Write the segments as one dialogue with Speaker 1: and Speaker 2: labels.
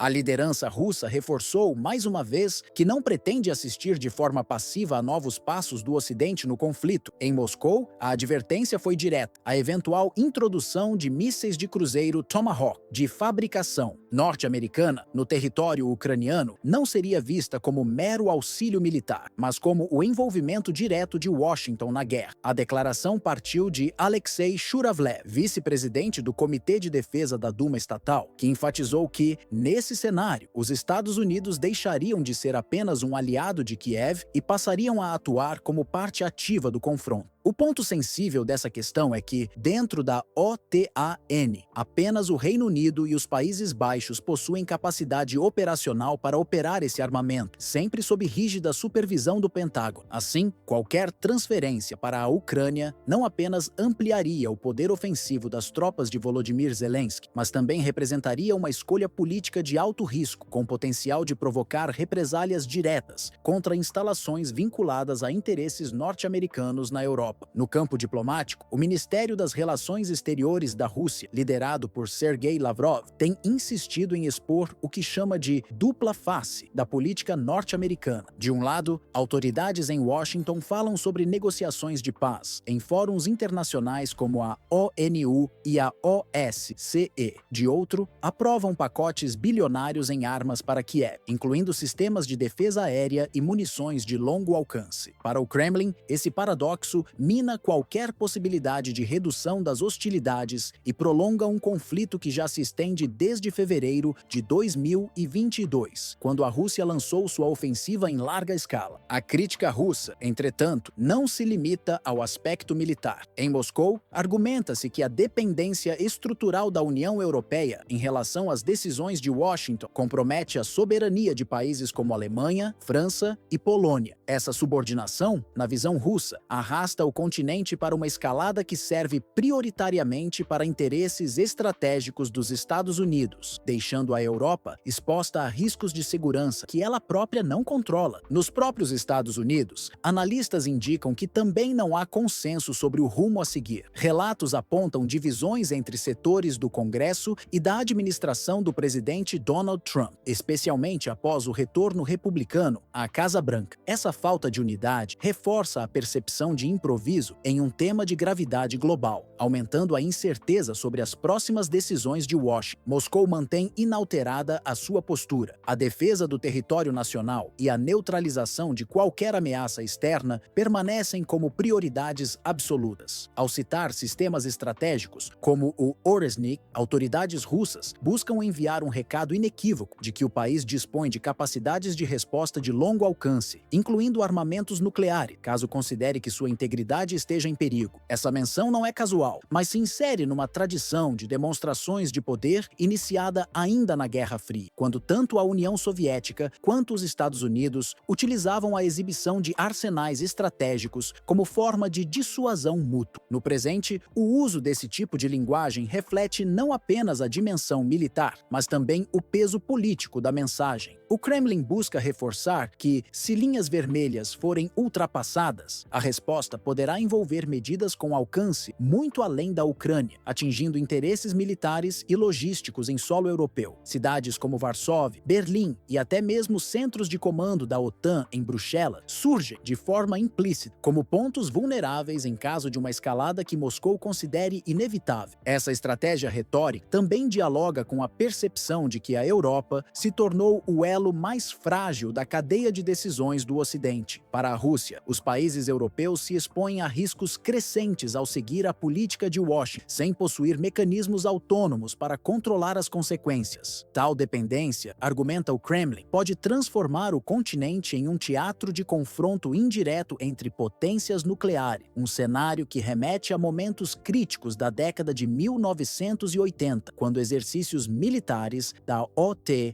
Speaker 1: A liderança russa reforçou, mais uma vez, que não pretende assistir de forma passiva a novos passos do Ocidente no conflito. Em Moscou, a advertência foi direta: a eventual introdução de mísseis de cruzeiro Tomahawk, de fabricação norte-americana, no território ucraniano, não seria vista como mero auxílio militar, mas como o envolvimento direto de Washington na guerra. A declaração partiu de Alexei Shuravlev, vice-presidente do Comitê de Defesa da Duma Estatal, que enfatizou que, nesse cenário, os Estados Unidos deixariam de ser apenas um aliado de Kiev e passariam a atuar como parte ativa do confronto. O ponto sensível dessa questão é que, dentro da OTAN, apenas o Reino Unido e os Países Baixos possuem capacidade operacional para operar esse armamento, sempre sob rígida supervisão do Pentágono. Assim, qualquer transferência para a Ucrânia não apenas ampliaria o poder ofensivo das tropas de Volodymyr Zelensky, mas também representaria uma escolha política de alto risco, com potencial de provocar represálias diretas contra instalações vinculadas a interesses norte-americanos na Europa. No campo diplomático, o Ministério das Relações Exteriores da Rússia, liderado por Sergei Lavrov, tem insistido em expor o que chama de dupla face da política norte-americana. De um lado, autoridades em Washington falam sobre negociações de paz em fóruns internacionais como a ONU e a OSCE. De outro, aprovam pacotes bilionários em armas para Kiev, incluindo sistemas de defesa aérea e munições de longo alcance. Para o Kremlin, esse paradoxo mina qualquer possibilidade de redução das hostilidades e prolonga um conflito que já se estende desde fevereiro de 2022, quando a Rússia lançou sua ofensiva em larga escala. A crítica russa, entretanto, não se limita ao aspecto militar. Em Moscou, argumenta-se que a dependência estrutural da União Europeia em relação às decisões de Washington compromete a soberania de países como Alemanha, França e Polônia. Essa subordinação, na visão russa, arrasta o continente para uma escalada que serve prioritariamente para interesses estratégicos dos Estados Unidos, deixando a Europa exposta a riscos de segurança que ela própria não controla. Nos próprios Estados Unidos, analistas indicam que também não há consenso sobre o rumo a seguir. Relatos apontam divisões entre setores do Congresso e da administração do presidente Donald Trump, especialmente após o retorno republicano à Casa Branca. Essa falta de unidade reforça a percepção de improviso em um tema de gravidade global, aumentando a incerteza sobre as próximas decisões de Washington. Moscou mantém inalterada a sua postura. A defesa do território nacional e a neutralização de qualquer ameaça externa permanecem como prioridades absolutas. Ao citar sistemas estratégicos como o Oresnik, autoridades russas buscam enviar um recado inequívoco de que o país dispõe de capacidades de resposta de longo alcance, incluindo armamentos nucleares, caso considere que sua integridade esteja em perigo. Essa menção não é casual, mas se insere numa tradição de demonstrações de poder iniciada ainda na Guerra Fria, quando tanto a União Soviética quanto os Estados Unidos utilizavam a exibição de arsenais estratégicos como forma de dissuasão mútua. No presente, o uso desse tipo de linguagem reflete não apenas a dimensão militar, mas também o peso político da mensagem. O Kremlin busca reforçar que, se linhas vermelhas forem ultrapassadas, a resposta poderá envolver medidas com alcance muito além da Ucrânia, atingindo interesses militares e logísticos em solo europeu. Cidades como Varsóvia, Berlim e até mesmo centros de comando da OTAN em Bruxelas surgem de forma implícita como pontos vulneráveis em caso de uma escalada que Moscou considere inevitável. Essa estratégia retórica também dialoga com a percepção de que a Europa se tornou o elo mais frágil da cadeia de decisões do Ocidente. Para a Rússia, os países europeus se expõem a riscos crescentes ao seguir a política de Washington, sem possuir mecanismos autônomos para controlar as consequências. Tal dependência, argumenta o Kremlin, pode transformar o continente em um teatro de confronto indireto entre potências nucleares, um cenário que remete a momentos críticos da década de 1980, quando exercícios militares da OTAN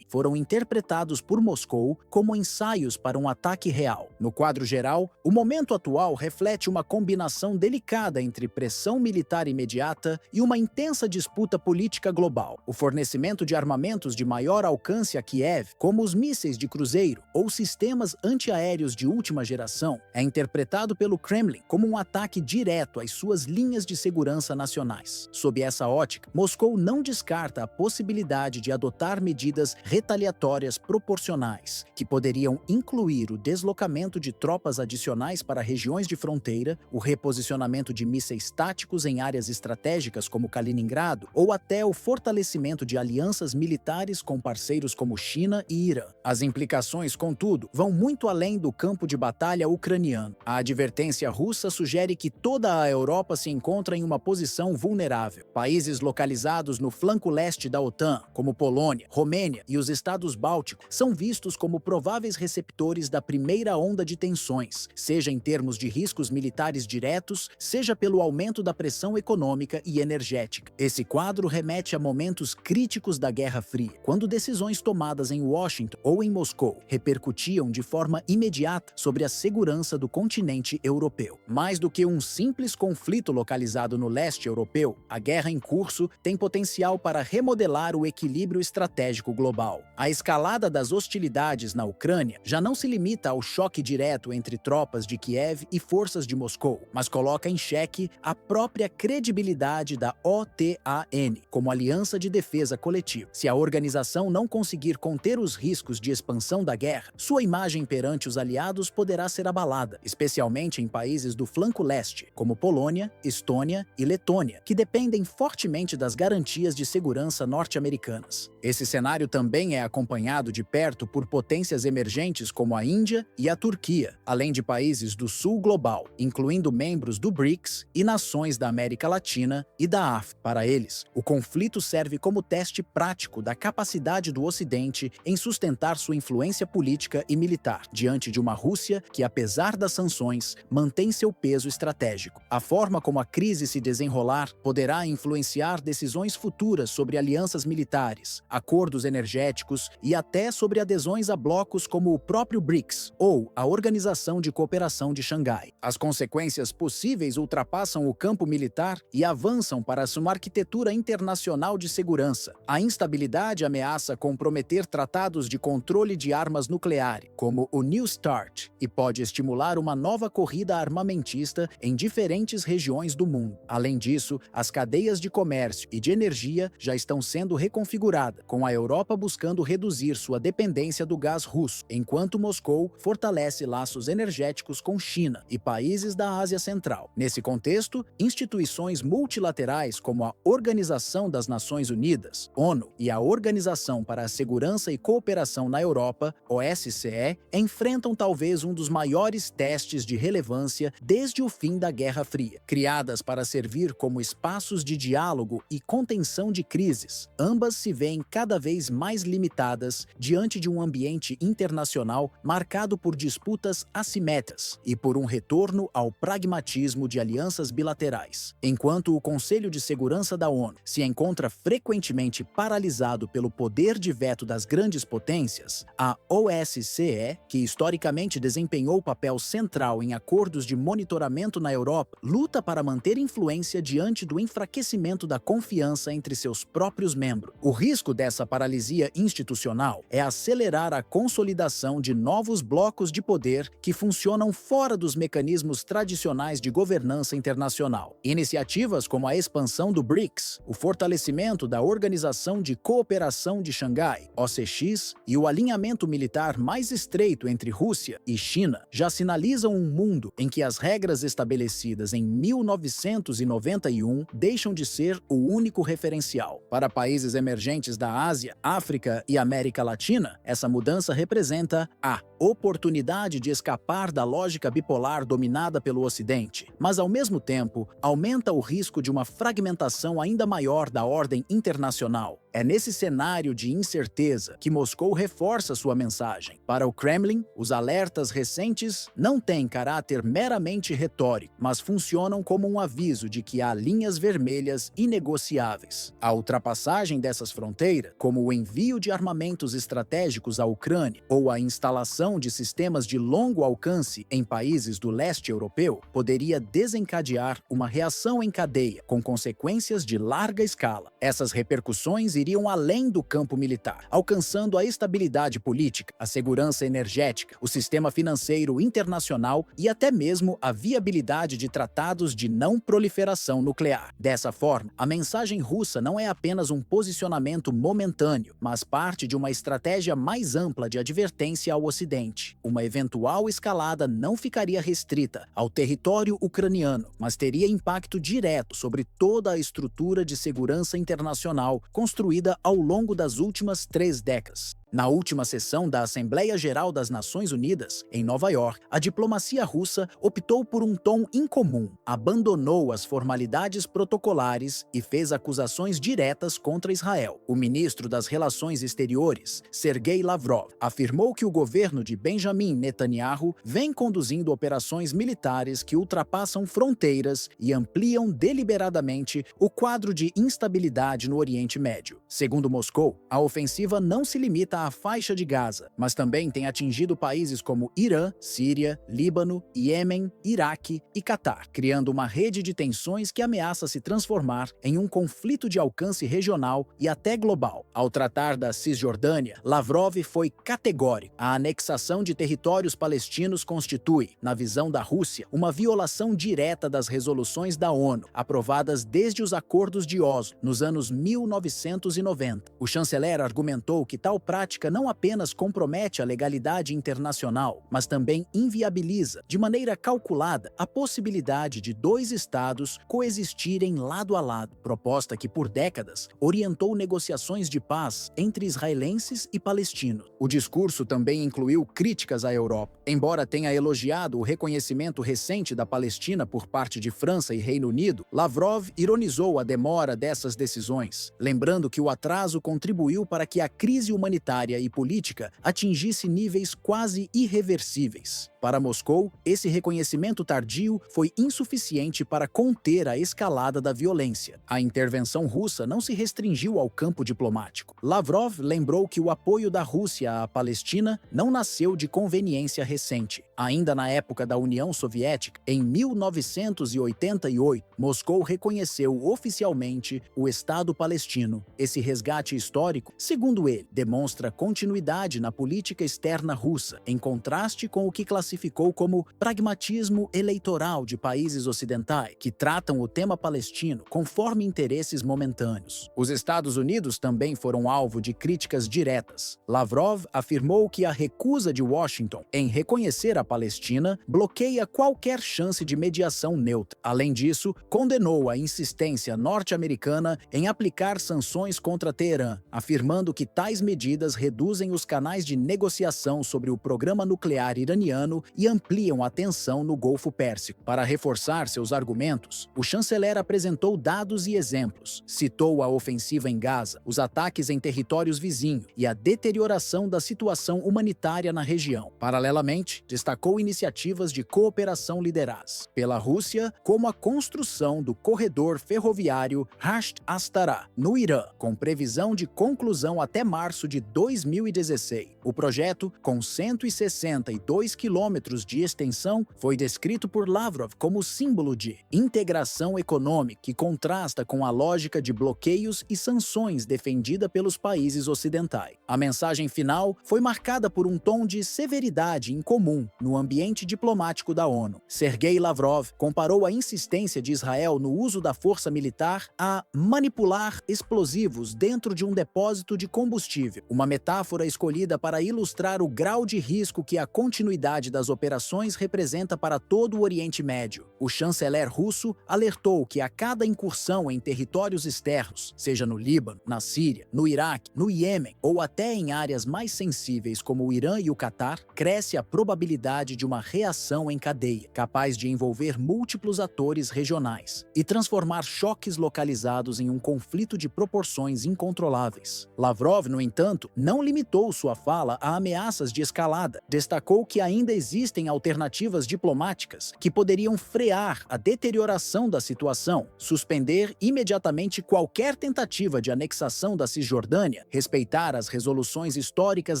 Speaker 1: foram interpretados por Moscou como ensaios para um ataque real. No quadro geral, o momento atual reflete uma combinação delicada entre pressão militar imediata e uma intensa disputa política global. O fornecimento de armamentos de maior alcance a Kiev, como os mísseis de cruzeiro ou sistemas antiaéreos de última geração, é interpretado pelo Kremlin como um ataque direto às suas linhas de segurança nacionais. Sob essa ótica, Moscou não descarta a possibilidade de adotar medidas retaliatórias proporcionais, que poderiam incluir o deslocamento de tropas adicionais para regiões de fronteira, o reposicionamento de mísseis táticos em áreas estratégicas como Kaliningrado, ou até o fortalecimento de alianças militares com parceiros como China e Irã. As implicações, contudo, vão muito além do campo de batalha ucraniano. A advertência russa sugere que toda a Europa se encontra em uma posição vulnerável. Países localizados no flanco leste da OTAN, como Polônia, Romênia e os estados bálticos, são vistos como prováveis receptores da primeira onda de tensões, seja em termos de riscos militares diretos, seja pelo aumento da pressão econômica e energética. Esse quadro remete a momentos críticos da Guerra Fria, quando decisões tomadas em Washington ou em Moscou repercutiam de forma imediata sobre a segurança do continente europeu. Mais do que um simples conflito localizado no leste europeu, a guerra em curso tem potencial para remodelar o equilíbrio estratégico global. A escalada das hostilidades na Ucrânia já não se limita ao choque direto entre tropas de Kiev e forças de Moscou, mas coloca em xeque a própria credibilidade da OTAN como aliança de defesa coletiva. Se a organização não conseguir conter os riscos de expansão da guerra, sua imagem perante os aliados poderá ser abalada, especialmente em países do flanco leste, como Polônia, Estônia e Letônia, que dependem fortemente das garantias de segurança norte-americanas. Esse cenário também é acompanhado de perto por potências emergentes como a Índia e a Turquia, além de países do sul global, incluindo membros do BRICS e nações da América Latina e da África. Para eles, o conflito serve como teste prático da capacidade do Ocidente em sustentar sua influência política e militar, diante de uma Rússia que, apesar das sanções, mantém seu peso estratégico. A forma como a crise se desenrolar poderá influenciar decisões futuras sobre alianças militares, acordos energéticos e até sobre adesões a blocos como o próprio BRICS ou a Organização de Cooperação de Xangai. As consequências possíveis ultrapassam o campo militar e avançam para uma arquitetura internacional de segurança. A instabilidade ameaça comprometer tratados de controle de armas nucleares, como o New START, e pode estimular uma nova corrida armamentista em diferentes regiões do mundo. Além disso, as cadeias de comércio e de energia já estão sendo reconfiguradas, com a Europa buscando reduzir sua dependência do gás russo, enquanto Moscou fortalece laços energéticos com China e países da Ásia Central. Nesse contexto, instituições multilaterais como a Organização das Nações Unidas, ONU, e a Organização para a Segurança e Cooperação na Europa, OSCE, enfrentam talvez um dos maiores testes de relevância desde o fim da Guerra Fria. Criadas para servir como espaços de diálogo e contenção de crises, ambas se veem cada vez mais limitadas diante de um ambiente internacional marcado por disputas assimétricas e por um retorno ao pragmatismo de alianças bilaterais. Enquanto o Conselho de Segurança da ONU se encontra frequentemente paralisado pelo poder de veto das grandes potências, a OSCE, que historicamente desempenhou papel central em acordos de monitoramento na Europa, luta para manter influência diante do enfraquecimento da confiança entre seus próprios membros. O risco dessa paralisia institucional é acelerar a consolidação de novos blocos de poder que funcionam fora dos mecanismos tradicionais de governança internacional. Iniciativas como a expansão do BRICS, o fortalecimento da Organização de Cooperação de Xangai, OCX, e o alinhamento militar mais estreito entre Rússia e China já sinalizam um mundo em que as regras estabelecidas em 1991 deixam de ser o único referencial. Para países emergentes da Ásia, África e América Latina, essa mudança representa a oportunidade de escapar da lógica bipolar dominada pelo Ocidente, mas ao mesmo tempo aumenta o risco de uma fragmentação ainda maior da ordem internacional. É nesse cenário de incerteza que Moscou reforça sua mensagem. Para o Kremlin, os alertas recentes não têm caráter meramente retórico, mas funcionam como um aviso de que há linhas vermelhas inegociáveis. A ultrapassagem dessas fronteiras, como o envio de armamentos estratégicos à Ucrânia ou a instalação de sistemas de longo alcance em países do leste europeu, poderia desencadear uma reação em cadeia, com consequências de larga escala. Essas repercussões iriam além do campo militar, alcançando a estabilidade política, a segurança energética, o sistema financeiro internacional e até mesmo a viabilidade de tratados de não proliferação nuclear. Dessa forma, a mensagem russa não é apenas um posicionamento momentâneo, mas parte de uma estratégia mais ampla de advertência ao Ocidente. Uma eventual escalada não ficaria restrita ao território ucraniano, mas teria impacto direto sobre toda a estrutura de segurança internacional construída ao longo das últimas 3 décadas. Na última sessão da Assembleia Geral das Nações Unidas, em Nova York, a diplomacia russa optou por um tom incomum, abandonou as formalidades protocolares e fez acusações diretas contra Israel. O ministro das Relações Exteriores, Sergei Lavrov, afirmou que o governo de Benjamin Netanyahu vem conduzindo operações militares que ultrapassam fronteiras e ampliam deliberadamente o quadro de instabilidade no Oriente Médio. Segundo Moscou, a ofensiva não se limita à faixa de Gaza, mas também tem atingido países como Irã, Síria, Líbano, Iêmen, Iraque e Catar, criando uma rede de tensões que ameaça se transformar em um conflito de alcance regional e até global. Ao tratar da Cisjordânia, Lavrov foi categórico. A anexação de territórios palestinos constitui, na visão da Rússia, uma violação direta das resoluções da ONU, aprovadas desde os acordos de Oslo, nos anos 1990. O chanceler argumentou que tal prática não apenas compromete a legalidade internacional, mas também inviabiliza, de maneira calculada, a possibilidade de 2 estados coexistirem lado a lado, proposta que por décadas orientou negociações de paz entre israelenses e palestinos. O discurso também incluiu críticas à Europa. Embora tenha elogiado o reconhecimento recente da Palestina por parte de França e Reino Unido, Lavrov ironizou a demora dessas decisões, lembrando que o atraso contribuiu para que a crise humanitária e política atingisse níveis quase irreversíveis. Para Moscou, esse reconhecimento tardio foi insuficiente para conter a escalada da violência. A intervenção russa não se restringiu ao campo diplomático. Lavrov lembrou que o apoio da Rússia à Palestina não nasceu de conveniência recente. Ainda na época da União Soviética, em 1988, Moscou reconheceu oficialmente o Estado palestino. Esse resgate histórico, segundo ele, demonstra continuidade na política externa russa, em contraste com o que classificou como pragmatismo eleitoral de países ocidentais, que tratam o tema palestino conforme interesses momentâneos. Os Estados Unidos também foram alvo de críticas diretas. Lavrov afirmou que a recusa de Washington em reconhecer a Palestina bloqueia qualquer chance de mediação neutra. Além disso, condenou a insistência norte-americana em aplicar sanções contra Teherã, afirmando que tais medidas reduzem os canais de negociação sobre o programa nuclear iraniano e ampliam a tensão no Golfo Pérsico. Para reforçar seus argumentos, o chanceler apresentou dados e exemplos, citou a ofensiva em Gaza, os ataques em territórios vizinhos e a deterioração da situação humanitária na região. Paralelamente, destacou iniciativas de cooperação lideradas pela Rússia, como a construção do corredor ferroviário Rasht-Astara, no Irã, com previsão de conclusão até março de 2016. O projeto, com 162 quilômetros de extensão, foi descrito por Lavrov como símbolo de integração econômica que contrasta com a lógica de bloqueios e sanções defendida pelos países ocidentais. A mensagem final foi marcada por um tom de severidade incomum no ambiente diplomático da ONU. Sergei Lavrov comparou a insistência de Israel no uso da força militar a manipular explosivos dentro de um depósito de combustível, uma metáfora escolhida para ilustrar o grau de risco que a continuidade das operações representa para todo o Oriente Médio. O chanceler russo alertou que a cada incursão em territórios externos, seja no Líbano, na Síria, no Iraque, no Iêmen ou até em áreas mais sensíveis como o Irã e o Catar, cresce a probabilidade de uma reação em cadeia, capaz de envolver múltiplos atores regionais e transformar choques localizados em um conflito de proporções incontroláveis. Lavrov, no entanto, não limitou sua fala a ameaças de escalada. Destacou que ainda existem alternativas diplomáticas que poderiam frear a deterioração da situação, suspender imediatamente qualquer tentativa de anexação da Cisjordânia, respeitar as resoluções históricas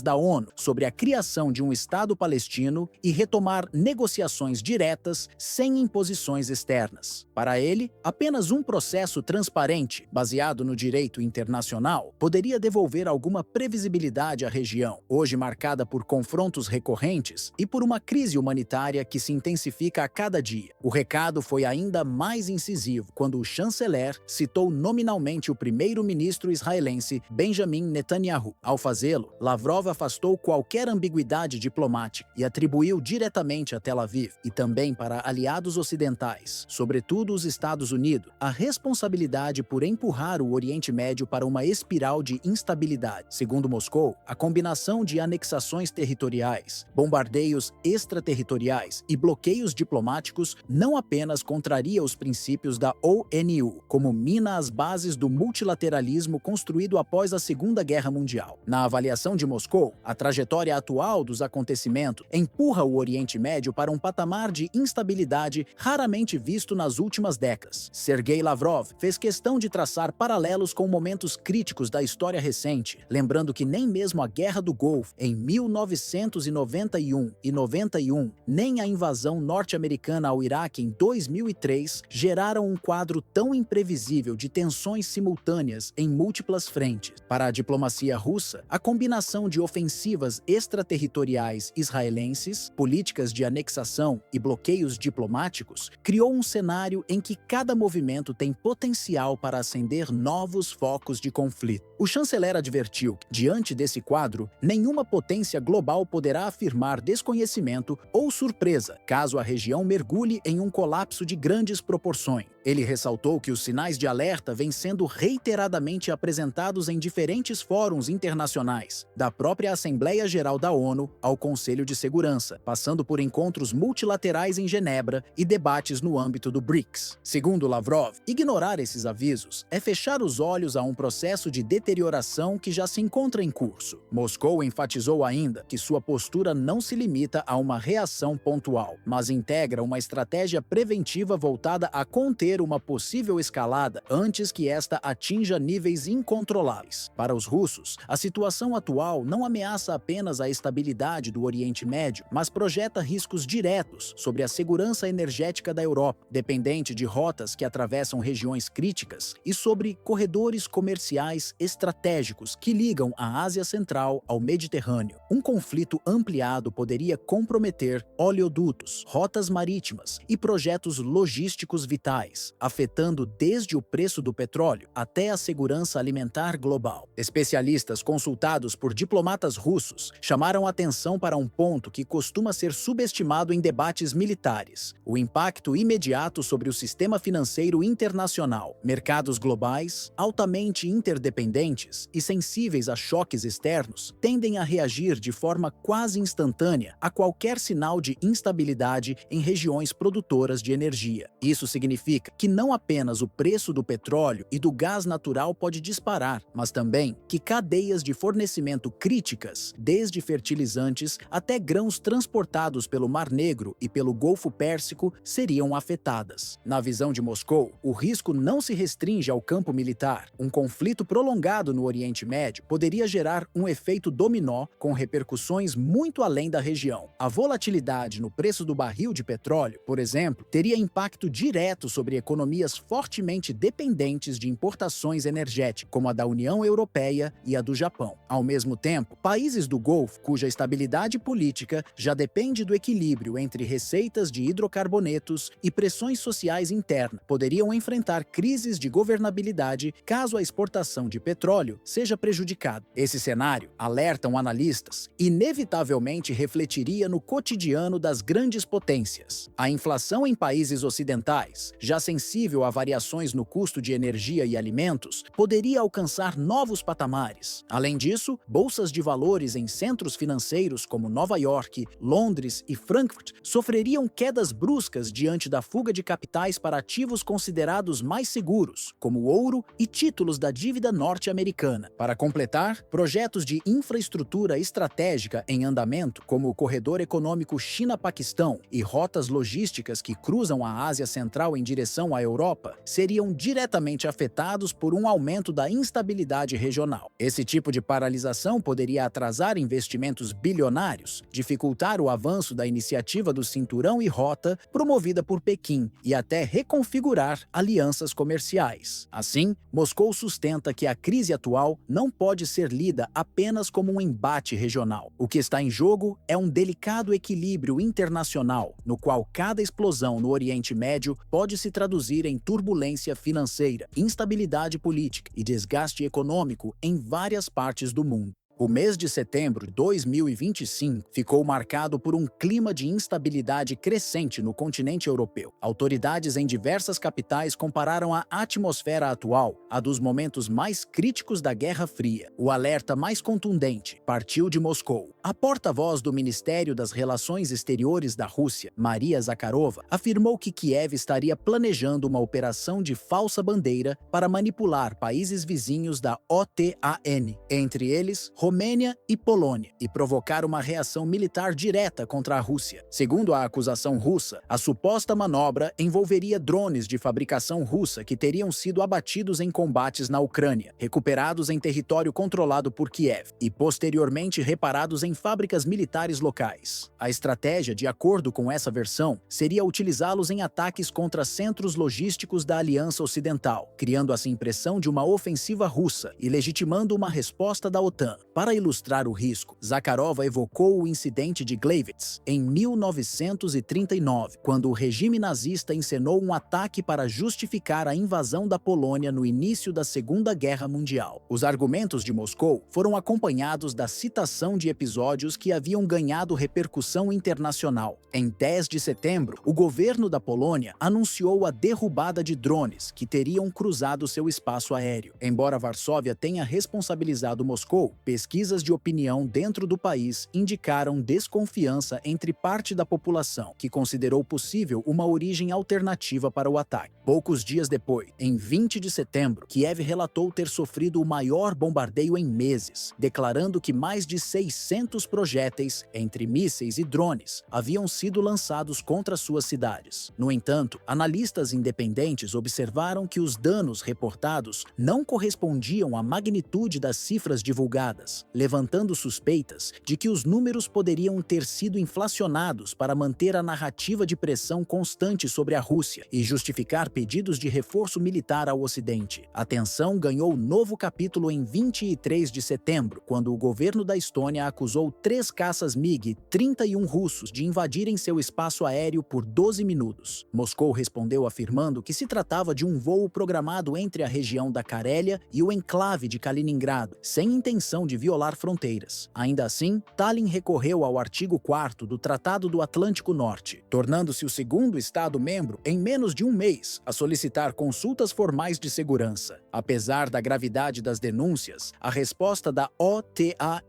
Speaker 1: da ONU sobre a criação de um Estado palestino e retomar negociações diretas sem imposições externas. Para ele, apenas um processo transparente, baseado no direito internacional, poderia devolver alguma previsibilidade à região, hoje marcada por confrontos recorrentes e por uma crise humanitária que se intensifica a cada dia. O recado foi ainda mais incisivo quando o chanceler citou nominalmente o primeiro-ministro israelense Benjamin Netanyahu. Ao fazê-lo, Lavrov afastou qualquer ambiguidade diplomática e atribuiu diretamente a Tel Aviv e também para aliados ocidentais, sobretudo os Estados Unidos, a responsabilidade por empurrar o Oriente Médio para uma espiral de instabilidade. Segundo Moscou, a combinação de anexações territoriais, bombardeios extraterritoriais e bloqueios diplomáticos não apenas contraria os princípios da ONU, como mina as bases do multilateralismo construído após a Segunda Guerra Mundial. Na avaliação de Moscou, a trajetória atual dos acontecimentos empurra o Oriente Médio para um patamar de instabilidade raramente visto nas últimas décadas. Sergei Lavrov fez questão de traçar paralelos com momentos críticos da história recente, lembrando que nem mesmo a Guerra do Golfo em 1991 e 91, nem a invasão norte-americana ao Iraque em 2003 geraram um quadro tão imprevisível de tensões simultâneas em múltiplas frentes. Para a diplomacia russa, a combinação de ofensivas extraterritoriais israelenses, políticas de anexação e bloqueios diplomáticos criou um cenário em que cada movimento tem potencial para acender novos focos de conflito. O chanceler advertiu que, diante desse quadro, nenhuma potência global poderá afirmar desconhecimento ou surpresa caso a região mergulhe em um colapso de grandes proporções. Ele ressaltou que os sinais de alerta vêm sendo reiteradamente apresentados em diferentes fóruns internacionais, da própria Assembleia Geral da ONU ao Conselho de Segurança, passando por encontros multilaterais em Genebra e debates no âmbito do BRICS. Segundo Lavrov, ignorar esses avisos é fechar os olhos a um processo de deterioração que já se encontra em curso. Moscou enfatizou ainda que sua postura não se limita a uma reação pontual, mas integra uma estratégia preventiva voltada a conter uma possível escalada antes que esta atinja níveis incontroláveis. Para os russos, a situação atual não ameaça apenas a estabilidade do Oriente Médio, mas projeta riscos diretos sobre a segurança energética da Europa, dependente de rotas que atravessam regiões críticas, e sobre corredores comerciais estratégicos que ligam a Ásia Central ao Mediterrâneo. Um conflito ampliado poderia comprometer oleodutos, rotas marítimas e projetos logísticos vitais, afetando desde o preço do petróleo até a segurança alimentar global. Especialistas consultados por diplomatas russos chamaram atenção para um ponto que costuma ser subestimado em debates militares: o impacto imediato sobre o sistema financeiro internacional. Mercados globais, altamente interdependentes e sensíveis a choques externos, tendem a reagir de forma quase instantânea a qualquer sinal de instabilidade em regiões produtoras de energia. Isso significa que não apenas o preço do petróleo e do gás natural pode disparar, mas também que cadeias de fornecimento críticas, desde fertilizantes até grãos transportados pelo Mar Negro e pelo Golfo Pérsico, seriam afetadas. Na visão de Moscou, o risco não se restringe ao campo militar. Um conflito prolongado no Oriente Médio poderia gerar um efeito dominó com repercussões muito além da região. A volatilidade no preço do barril de petróleo, por exemplo, teria impacto direto sobre entre economias fortemente dependentes de importações energéticas, como a da União Europeia e a do Japão. Ao mesmo tempo, países do Golfo, cuja estabilidade política já depende do equilíbrio entre receitas de hidrocarbonetos e pressões sociais internas, poderiam enfrentar crises de governabilidade caso a exportação de petróleo seja prejudicada. Esse cenário, alertam analistas, inevitavelmente refletiria no cotidiano das grandes potências. A inflação em países ocidentais, já sensível a variações no custo de energia e alimentos, poderia alcançar novos patamares. Além disso, bolsas de valores em centros financeiros como Nova York, Londres e Frankfurt sofreriam quedas bruscas diante da fuga de capitais para ativos considerados mais seguros, como ouro e títulos da dívida norte-americana. Para completar, projetos de infraestrutura estratégica em andamento, como o corredor econômico China-Paquistão e rotas logísticas que cruzam a Ásia Central em direção à Europa, seriam diretamente afetados por um aumento da instabilidade regional. Esse tipo de paralisação poderia atrasar investimentos bilionários, dificultar o avanço da iniciativa do Cinturão e Rota, promovida por Pequim, e até reconfigurar alianças comerciais. Assim, Moscou sustenta que a crise atual não pode ser lida apenas como um embate regional. O que está em jogo é um delicado equilíbrio internacional, no qual cada explosão no Oriente Médio pode se traduzir em turbulência financeira, instabilidade política e desgaste econômico em várias partes do mundo. O mês de setembro de 2025 ficou marcado por um clima de instabilidade crescente no continente europeu. Autoridades em diversas capitais compararam a atmosfera atual à dos momentos mais críticos da Guerra Fria. O alerta mais contundente partiu de Moscou. A porta-voz do Ministério das Relações Exteriores da Rússia, Maria Zakharova, afirmou que Kiev estaria planejando uma operação de falsa bandeira para manipular países vizinhos da OTAN, entre eles Romênia e Polônia, e provocar uma reação militar direta contra a Rússia. Segundo a acusação russa, a suposta manobra envolveria drones de fabricação russa que teriam sido abatidos em combates na Ucrânia, recuperados em território controlado por Kiev e posteriormente reparados em fábricas militares locais. A estratégia, de acordo com essa versão, seria utilizá-los em ataques contra centros logísticos da Aliança Ocidental, criando assim impressão de uma ofensiva russa e legitimando uma resposta da OTAN. Para ilustrar o risco, Zakharova evocou o incidente de Gleiwitz em 1939, quando o regime nazista encenou um ataque para justificar a invasão da Polônia no início da Segunda Guerra Mundial. Os argumentos de Moscou foram acompanhados da citação de episódios que haviam ganhado repercussão internacional. Em 10 de setembro, o governo da Polônia anunciou a derrubada de drones que teriam cruzado seu espaço aéreo. Embora Varsóvia tenha responsabilizado Moscou, pesquisas de opinião dentro do país indicaram desconfiança entre parte da população, que considerou possível uma origem alternativa para o ataque. Poucos dias depois, em 20 de setembro, Kiev relatou ter sofrido o maior bombardeio em meses, declarando que mais de 600 projéteis, entre mísseis e drones, haviam sido lançados contra suas cidades. No entanto, analistas independentes observaram que os danos reportados não correspondiam à magnitude das cifras divulgadas, levantando suspeitas de que os números poderiam ter sido inflacionados para manter a narrativa de pressão constante sobre a Rússia e justificar pedidos de reforço militar ao Ocidente. A tensão ganhou novo capítulo em 23 de setembro, quando o governo da Estônia acusou 3 caças MiG-31 russos de invadirem seu espaço aéreo por 12 minutos. Moscou respondeu afirmando que se tratava de um voo programado entre a região da Carélia e o enclave de Kaliningrado, sem intenção de violar fronteiras. Ainda assim, Tallinn recorreu ao artigo 4º do Tratado do Atlântico Norte, tornando-se o segundo Estado-membro em menos de um mês a solicitar consultas formais de segurança. Apesar da gravidade das denúncias, a resposta da OTAN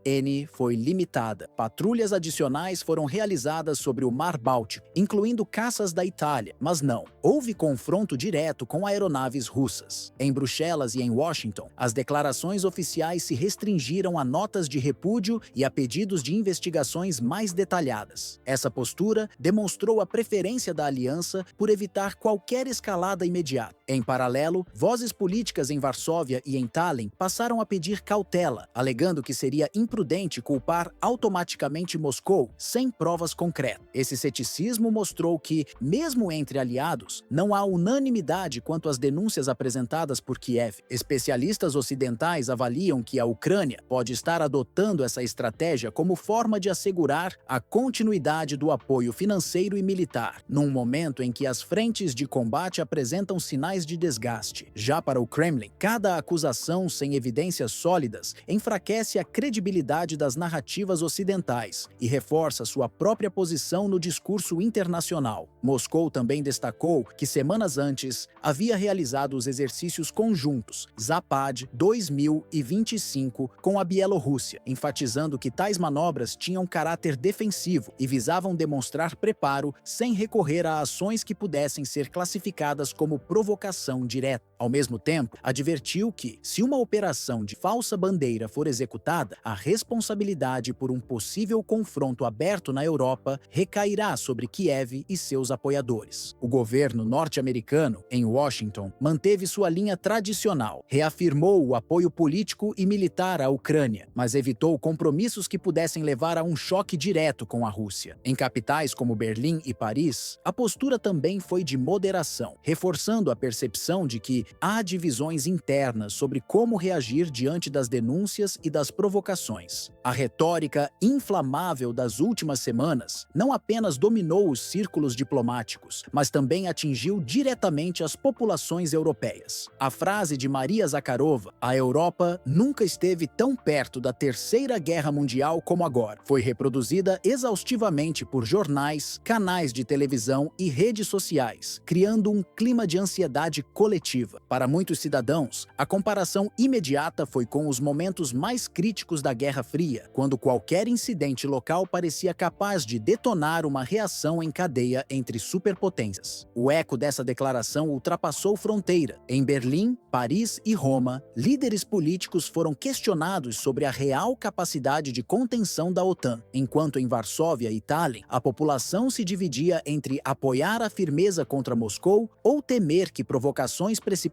Speaker 1: foi limitada. Patrulhas adicionais foram realizadas sobre o Mar Báltico, incluindo caças da Itália, mas não houve confronto direto com aeronaves russas. Em Bruxelas e em Washington, as declarações oficiais se restringiram a notas de repúdio e a pedidos de investigações mais detalhadas. Essa postura demonstrou a preferência da aliança por evitar qualquer escalada imediata. Em paralelo, vozes políticas em Varsóvia e em Tallinn passaram a pedir cautela, alegando que seria imprudente culpar automaticamente Moscou sem provas concretas. Esse ceticismo mostrou que, mesmo entre aliados, não há unanimidade quanto às denúncias apresentadas por Kiev. Especialistas ocidentais avaliam que a Ucrânia pode estar adotando essa estratégia como forma de assegurar a continuidade do apoio financeiro e militar, num momento em que as frentes de combate apresentam sinais de desgaste. Já para o Kremlin, cada acusação sem evidências sólidas enfraquece a credibilidade das narrativas ocidentais e reforça sua própria posição no discurso internacional. Moscou também destacou que semanas antes havia realizado os exercícios conjuntos Zapad 2025 com a Bielorrússia, enfatizando que tais manobras tinham caráter defensivo e visavam demonstrar preparo sem recorrer a ações que pudessem ser classificadas como provocação direta. Ao mesmo tempo, advertiu que, se uma operação de falsa bandeira for executada, a responsabilidade por um possível confronto aberto na Europa recairá sobre Kiev e seus apoiadores. O governo norte-americano, em Washington, manteve sua linha tradicional, reafirmou o apoio político e militar à Ucrânia, mas evitou compromissos que pudessem levar a um choque direto com a Rússia. Em capitais como Berlim e Paris, a postura também foi de moderação, reforçando a percepção de que há divisões internas sobre como reagir diante das denúncias e das provocações. A retórica inflamável das últimas semanas não apenas dominou os círculos diplomáticos, mas também atingiu diretamente as populações europeias. A frase de Maria Zakharova, "A Europa nunca esteve tão perto da Terceira Guerra Mundial como agora", foi reproduzida exaustivamente por jornais, canais de televisão e redes sociais, criando um clima de ansiedade coletiva. Para muitos cidadãos, a comparação imediata foi com os momentos mais críticos da Guerra Fria, quando qualquer incidente local parecia capaz de detonar uma reação em cadeia entre superpotências. O eco dessa declaração ultrapassou fronteira. Em Berlim, Paris e Roma, líderes políticos foram questionados sobre a real capacidade de contenção da OTAN, enquanto em Varsóvia e Tallinn, a população se dividia entre apoiar a firmeza contra Moscou ou temer que provocações precipitadas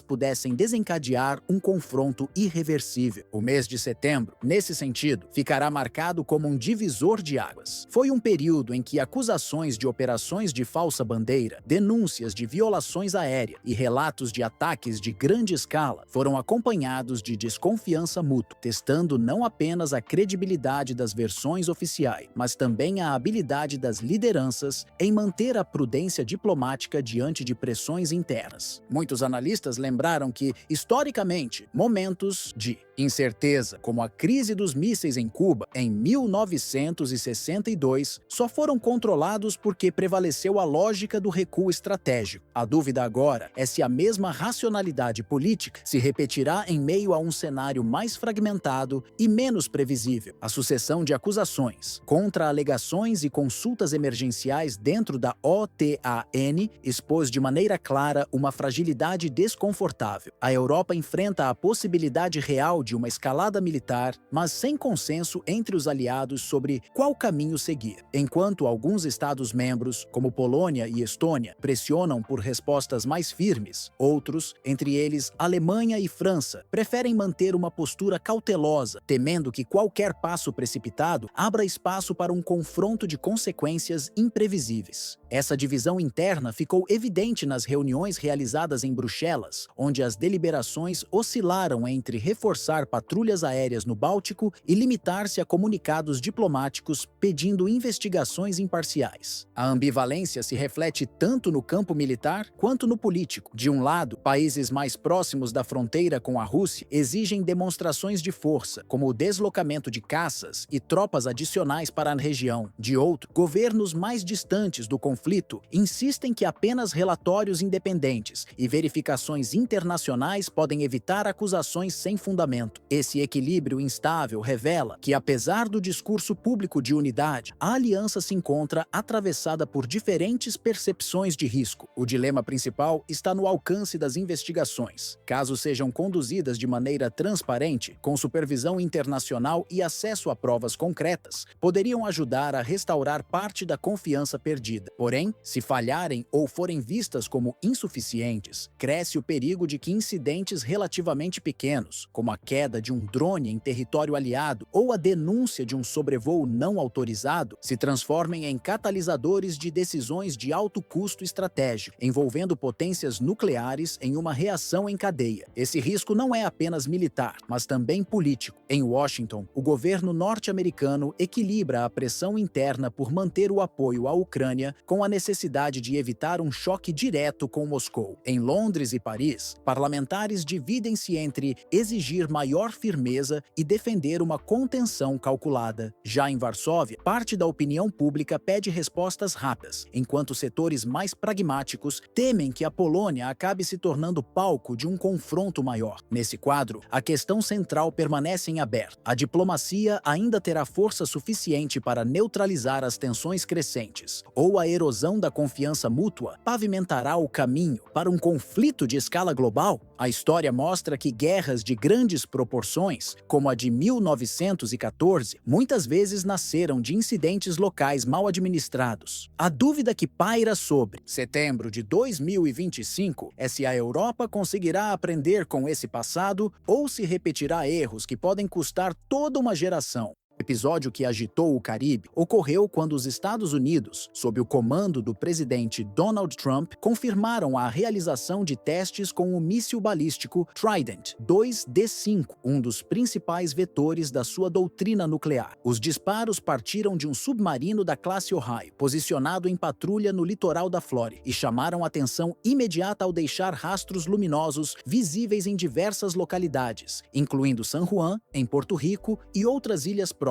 Speaker 1: pudessem desencadear um confronto irreversível. O mês de setembro, nesse sentido, ficará marcado como um divisor de águas. Foi um período em que acusações de operações de falsa bandeira, denúncias de violações aéreas e relatos de ataques de grande escala foram acompanhados de desconfiança mútua, testando não apenas a credibilidade das versões oficiais, mas também a habilidade das lideranças em manter a prudência diplomática diante de pressões internas. Muitos analistas lembraram que, historicamente, momentos de incerteza, como a crise dos mísseis em Cuba em 1962, só foram controlados porque prevaleceu a lógica do recuo estratégico. A dúvida agora é se a mesma racionalidade política se repetirá em meio a um cenário mais fragmentado e menos previsível. A sucessão de acusações, contra-alegações e consultas emergenciais dentro da OTAN expôs de maneira clara uma fragilidade desconfortável. A Europa enfrenta a possibilidade real de uma escalada militar, mas sem consenso entre os aliados sobre qual caminho seguir. Enquanto alguns Estados-membros, como Polônia e Estônia, pressionam por respostas mais firmes, outros, entre eles Alemanha e França, preferem manter uma postura cautelosa, temendo que qualquer passo precipitado abra espaço para um confronto de consequências imprevisíveis. Essa divisão interna ficou evidente nas reuniões realizadas em Bruxelas, onde as deliberações oscilaram entre reforçar patrulhas aéreas no Báltico e limitar-se a comunicados diplomáticos pedindo investigações imparciais. A ambivalência se reflete tanto no campo militar quanto no político. De um lado, países mais próximos da fronteira com a Rússia exigem demonstrações de força, como o deslocamento de caças e tropas adicionais para a região. De outro, governos mais distantes do conflito insistem que apenas relatórios independentes e verificações internacionais podem evitar acusações sem fundamento. momento. Esse equilíbrio instável revela que, apesar do discurso público de unidade, a aliança se encontra atravessada por diferentes percepções de risco. O dilema principal está no alcance das investigações. Caso sejam conduzidas de maneira transparente, com supervisão internacional e acesso a provas concretas, poderiam ajudar a restaurar parte da confiança perdida. Porém, se falharem ou forem vistas como insuficientes, cresce o perigo de que incidentes relativamente pequenos, como a queda de um drone em território aliado ou a denúncia de um sobrevoo não autorizado, se transformem em catalisadores de decisões de alto custo estratégico, envolvendo potências nucleares em uma reação em cadeia. Esse risco não é apenas militar, mas também político. Em Washington, o governo norte-americano equilibra a pressão interna por manter o apoio à Ucrânia com a necessidade de evitar um choque direto com Moscou. Em Londres e Paris, parlamentares dividem-se entre exigir maior firmeza e defender uma contenção calculada. Já em Varsóvia, parte da opinião pública pede respostas rápidas, enquanto setores mais pragmáticos temem que a Polônia acabe se tornando palco de um confronto maior. Nesse quadro, a questão central permanece em aberto. A diplomacia ainda terá força suficiente para neutralizar as tensões crescentes, ou a erosão da confiança mútua pavimentará o caminho para um conflito de escala global? A história mostra que guerras de grandes proporções, como a de 1914, muitas vezes nasceram de incidentes locais mal administrados. A dúvida que paira sobre setembro de 2025 é se a Europa conseguirá aprender com esse passado ou se repetirá erros que podem custar toda uma geração. O episódio que agitou o Caribe ocorreu quando os Estados Unidos, sob o comando do presidente Donald Trump, confirmaram a realização de testes com o míssil balístico Trident 2D5, um dos principais vetores da sua doutrina nuclear. Os disparos partiram de um submarino da classe Ohio, posicionado em patrulha no litoral da Flórida, e chamaram atenção imediata ao deixar rastros luminosos visíveis em diversas localidades, incluindo San Juan, em Porto Rico, e outras ilhas próximas.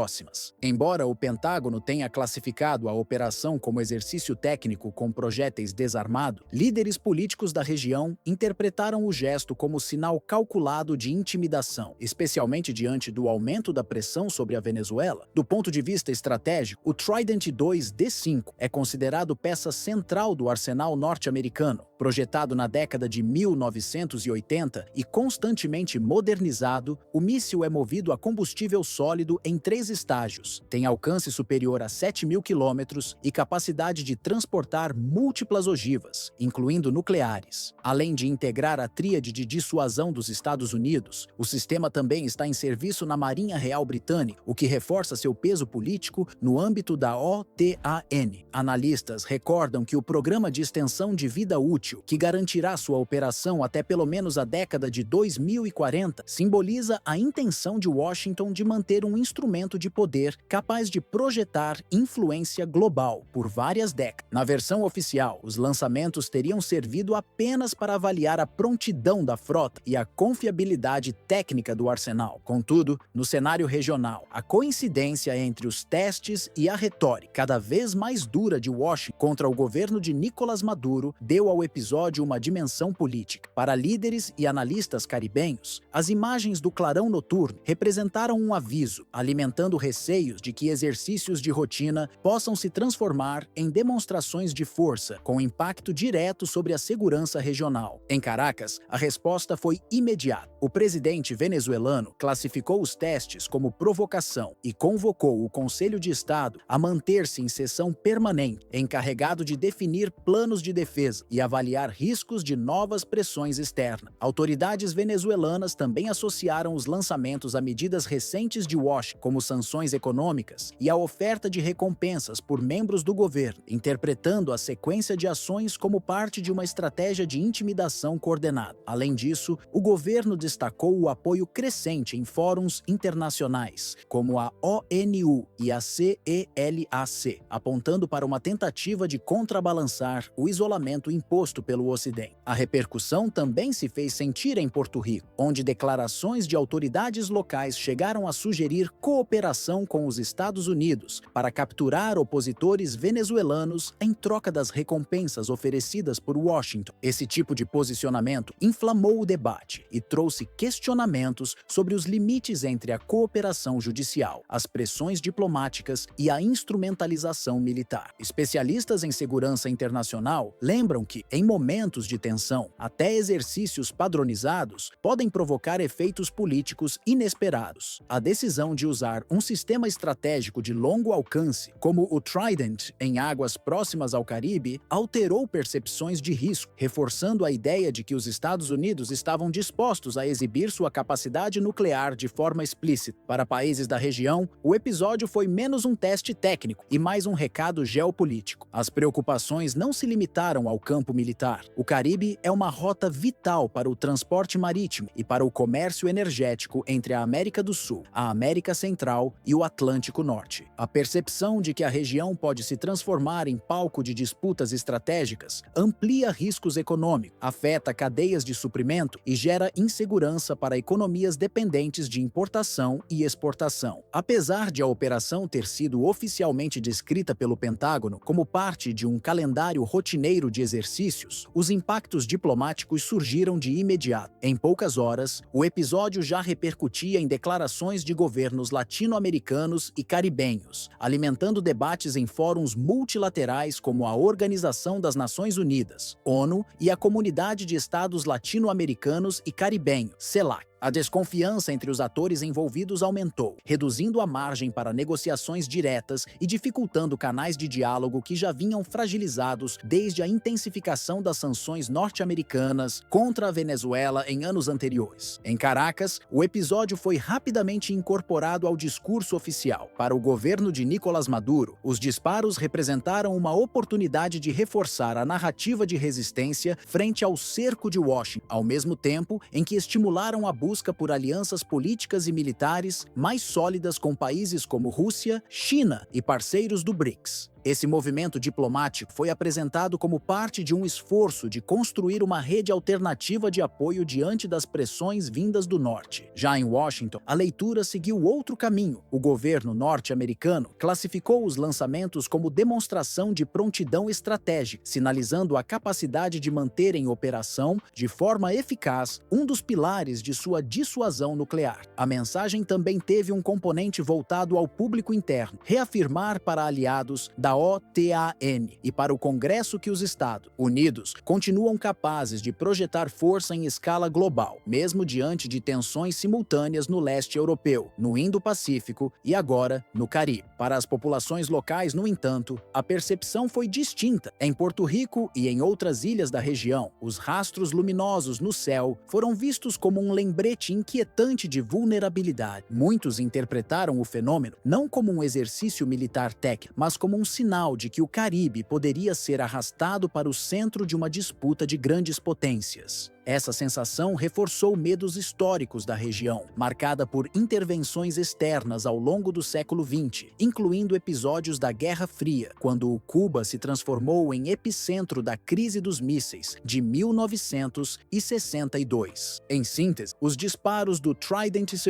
Speaker 1: Embora o Pentágono tenha classificado a operação como exercício técnico com projéteis desarmados, líderes políticos da região interpretaram o gesto como sinal calculado de intimidação, especialmente diante do aumento da pressão sobre a Venezuela. Do ponto de vista estratégico, o Trident 2D5 é considerado peça central do arsenal norte-americano, projetado na década de 1980 e constantemente modernizado. O míssil é movido a combustível sólido em 3 estágios, tem alcance superior a 7.000 quilômetros e capacidade de transportar múltiplas ogivas, incluindo nucleares. Além de integrar a tríade de dissuasão dos Estados Unidos, o sistema também está em serviço na Marinha Real Britânica, o que reforça seu peso político no âmbito da OTAN. Analistas recordam que o programa de extensão de vida útil, que garantirá sua operação até pelo menos a década de 2040, simboliza a intenção de Washington de manter um instrumento de poder capaz de projetar influência global por várias décadas. Na versão oficial, os lançamentos teriam servido apenas para avaliar a prontidão da frota e a confiabilidade técnica do arsenal. Contudo, no cenário regional, a coincidência entre os testes e a retórica cada vez mais dura de Washington contra o governo de Nicolás Maduro deu ao episódio uma dimensão política. Para líderes e analistas caribenhos, as imagens do clarão noturno representaram um aviso, alimentando receios de que exercícios de rotina possam se transformar em demonstrações de força, com impacto direto sobre a segurança regional. Em Caracas, a resposta foi imediata. O presidente venezuelano classificou os testes como provocação e convocou o Conselho de Estado a manter-se em sessão permanente, encarregado de definir planos de defesa e avaliar riscos de novas pressões externas. Autoridades venezuelanas também associaram os lançamentos a medidas recentes de Washington, como sanções econômicas e a oferta de recompensas por membros do governo, interpretando a sequência de ações como parte de uma estratégia de intimidação coordenada. Além disso, o governo destacou o apoio crescente em fóruns internacionais, como a ONU e a CELAC, apontando para uma tentativa de contrabalançar o isolamento imposto pelo Ocidente. A repercussão também se fez sentir em Porto Rico, onde declarações de autoridades locais chegaram a sugerir cooperação cooperação com os Estados Unidos para capturar opositores venezuelanos em troca das recompensas oferecidas por Washington. Esse tipo de posicionamento inflamou o debate e trouxe questionamentos sobre os limites entre a cooperação judicial, as pressões diplomáticas e a instrumentalização militar. Especialistas em segurança internacional lembram que, em momentos de tensão, até exercícios padronizados podem provocar efeitos políticos inesperados. A decisão de usar um sistema estratégico de longo alcance, como o Trident, em águas próximas ao Caribe, alterou percepções de risco, reforçando a ideia de que os Estados Unidos estavam dispostos a exibir sua capacidade nuclear de forma explícita. Para países da região, o episódio foi menos um teste técnico e mais um recado geopolítico. As preocupações não se limitaram ao campo militar. O Caribe é uma rota vital para o transporte marítimo e para o comércio energético entre a América do Sul, a América Central e o Atlântico Norte. A percepção de que a região pode se transformar em palco de disputas estratégicas amplia riscos econômicos, afeta cadeias de suprimento e gera insegurança para economias dependentes de importação e exportação. Apesar de a operação ter sido oficialmente descrita pelo Pentágono como parte de um calendário rotineiro de exercícios, os impactos diplomáticos surgiram de imediato. Em poucas horas, o episódio já repercutia em declarações de governos latino-americanos e caribenhos, alimentando debates em fóruns multilaterais como a Organização das Nações Unidas, ONU, e a Comunidade de Estados Latino-Americanos e Caribenhos, CELAC. A desconfiança entre os atores envolvidos aumentou, reduzindo a margem para negociações diretas e dificultando canais de diálogo que já vinham fragilizados desde a intensificação das sanções norte-americanas contra a Venezuela em anos anteriores. Em Caracas, o episódio foi rapidamente incorporado ao discurso oficial. Para o governo de Nicolás Maduro, os disparos representaram uma oportunidade de reforçar a narrativa de resistência frente ao cerco de Washington, ao mesmo tempo em que estimularam a busca por alianças políticas e militares mais sólidas com países como Rússia, China e parceiros do BRICS. Esse movimento diplomático foi apresentado como parte de um esforço de construir uma rede alternativa de apoio diante das pressões vindas do norte. Já em Washington, a leitura seguiu outro caminho. O governo norte-americano classificou os lançamentos como demonstração de prontidão estratégica, sinalizando a capacidade de manter em operação, de forma eficaz, um dos pilares de sua dissuasão nuclear. A mensagem também teve um componente voltado ao público interno, reafirmar para aliados da OTAN e para o Congresso que os Estados Unidos continuam capazes de projetar força em escala global, mesmo diante de tensões simultâneas no leste europeu, no Indo-Pacífico e agora no Caribe. Para as populações locais, no entanto, a percepção foi distinta. Em Porto Rico e em outras ilhas da região, os rastros luminosos no céu foram vistos como um lembrete inquietante de vulnerabilidade. Muitos interpretaram o fenômeno não como um exercício militar técnico, mas como um sinal de que o Caribe poderia ser arrastado para o centro de uma disputa de grandes potências. Essa sensação reforçou medos históricos da região, marcada por intervenções externas ao longo do século XX, incluindo episódios da Guerra Fria, quando Cuba se transformou em epicentro da crise dos mísseis de 1962. Em síntese, os disparos do Trident II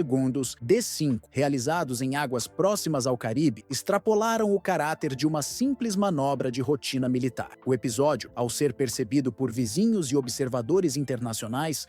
Speaker 1: D5, realizados em águas próximas ao Caribe, extrapolaram o caráter de uma simples manobra de rotina militar. O episódio, ao ser percebido por vizinhos e observadores internacionais,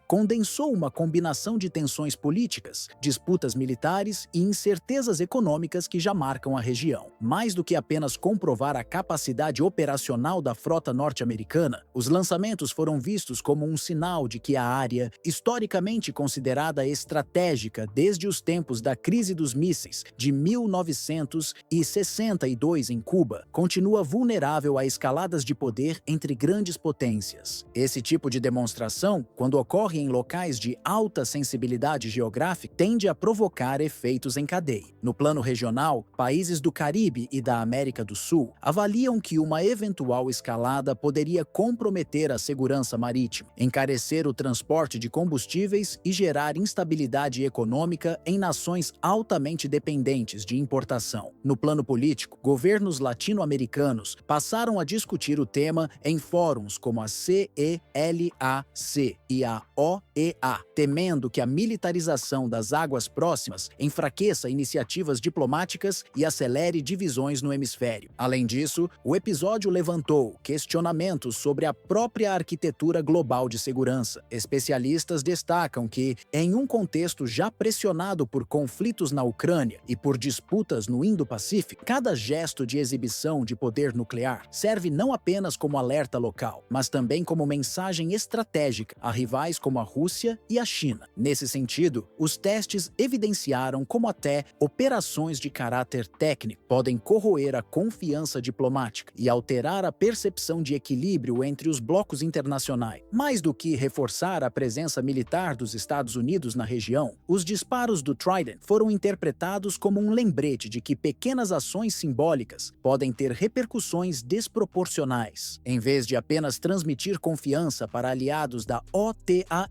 Speaker 1: condensou uma combinação de tensões políticas, disputas militares e incertezas econômicas que já marcam a região. Mais do que apenas comprovar a capacidade operacional da frota norte-americana, os lançamentos foram vistos como um sinal de que a área, historicamente considerada estratégica desde os tempos da crise dos mísseis de 1962 em Cuba, continua vulnerável a escaladas de poder entre grandes potências. Esse tipo de demonstração, quando ocorre em locais de alta sensibilidade geográfica, tende a provocar efeitos em cadeia. No plano regional, países do Caribe e da América do Sul avaliam que uma eventual escalada poderia comprometer a segurança marítima, encarecer o transporte de combustíveis e gerar instabilidade econômica em nações altamente dependentes de importação. No plano político, governos latino-americanos passaram a discutir o tema em fóruns como a CELAC e a OTAN, UEA, temendo que a militarização das águas próximas enfraqueça iniciativas diplomáticas e acelere divisões no hemisfério. Além disso, o episódio levantou questionamentos sobre a própria arquitetura global de segurança. Especialistas destacam que, em um contexto já pressionado por conflitos na Ucrânia e por disputas no Indo-Pacífico, cada gesto de exibição de poder nuclear serve não apenas como alerta local, mas também como mensagem estratégica a rivais como a Rússia e a China. Nesse sentido, os testes evidenciaram como até operações de caráter técnico podem corroer a confiança diplomática e alterar a percepção de equilíbrio entre os blocos internacionais. Mais do que reforçar a presença militar dos Estados Unidos na região, os disparos do Trident foram interpretados como um lembrete de que pequenas ações simbólicas podem ter repercussões desproporcionais. Em vez de apenas transmitir confiança para aliados da OTAN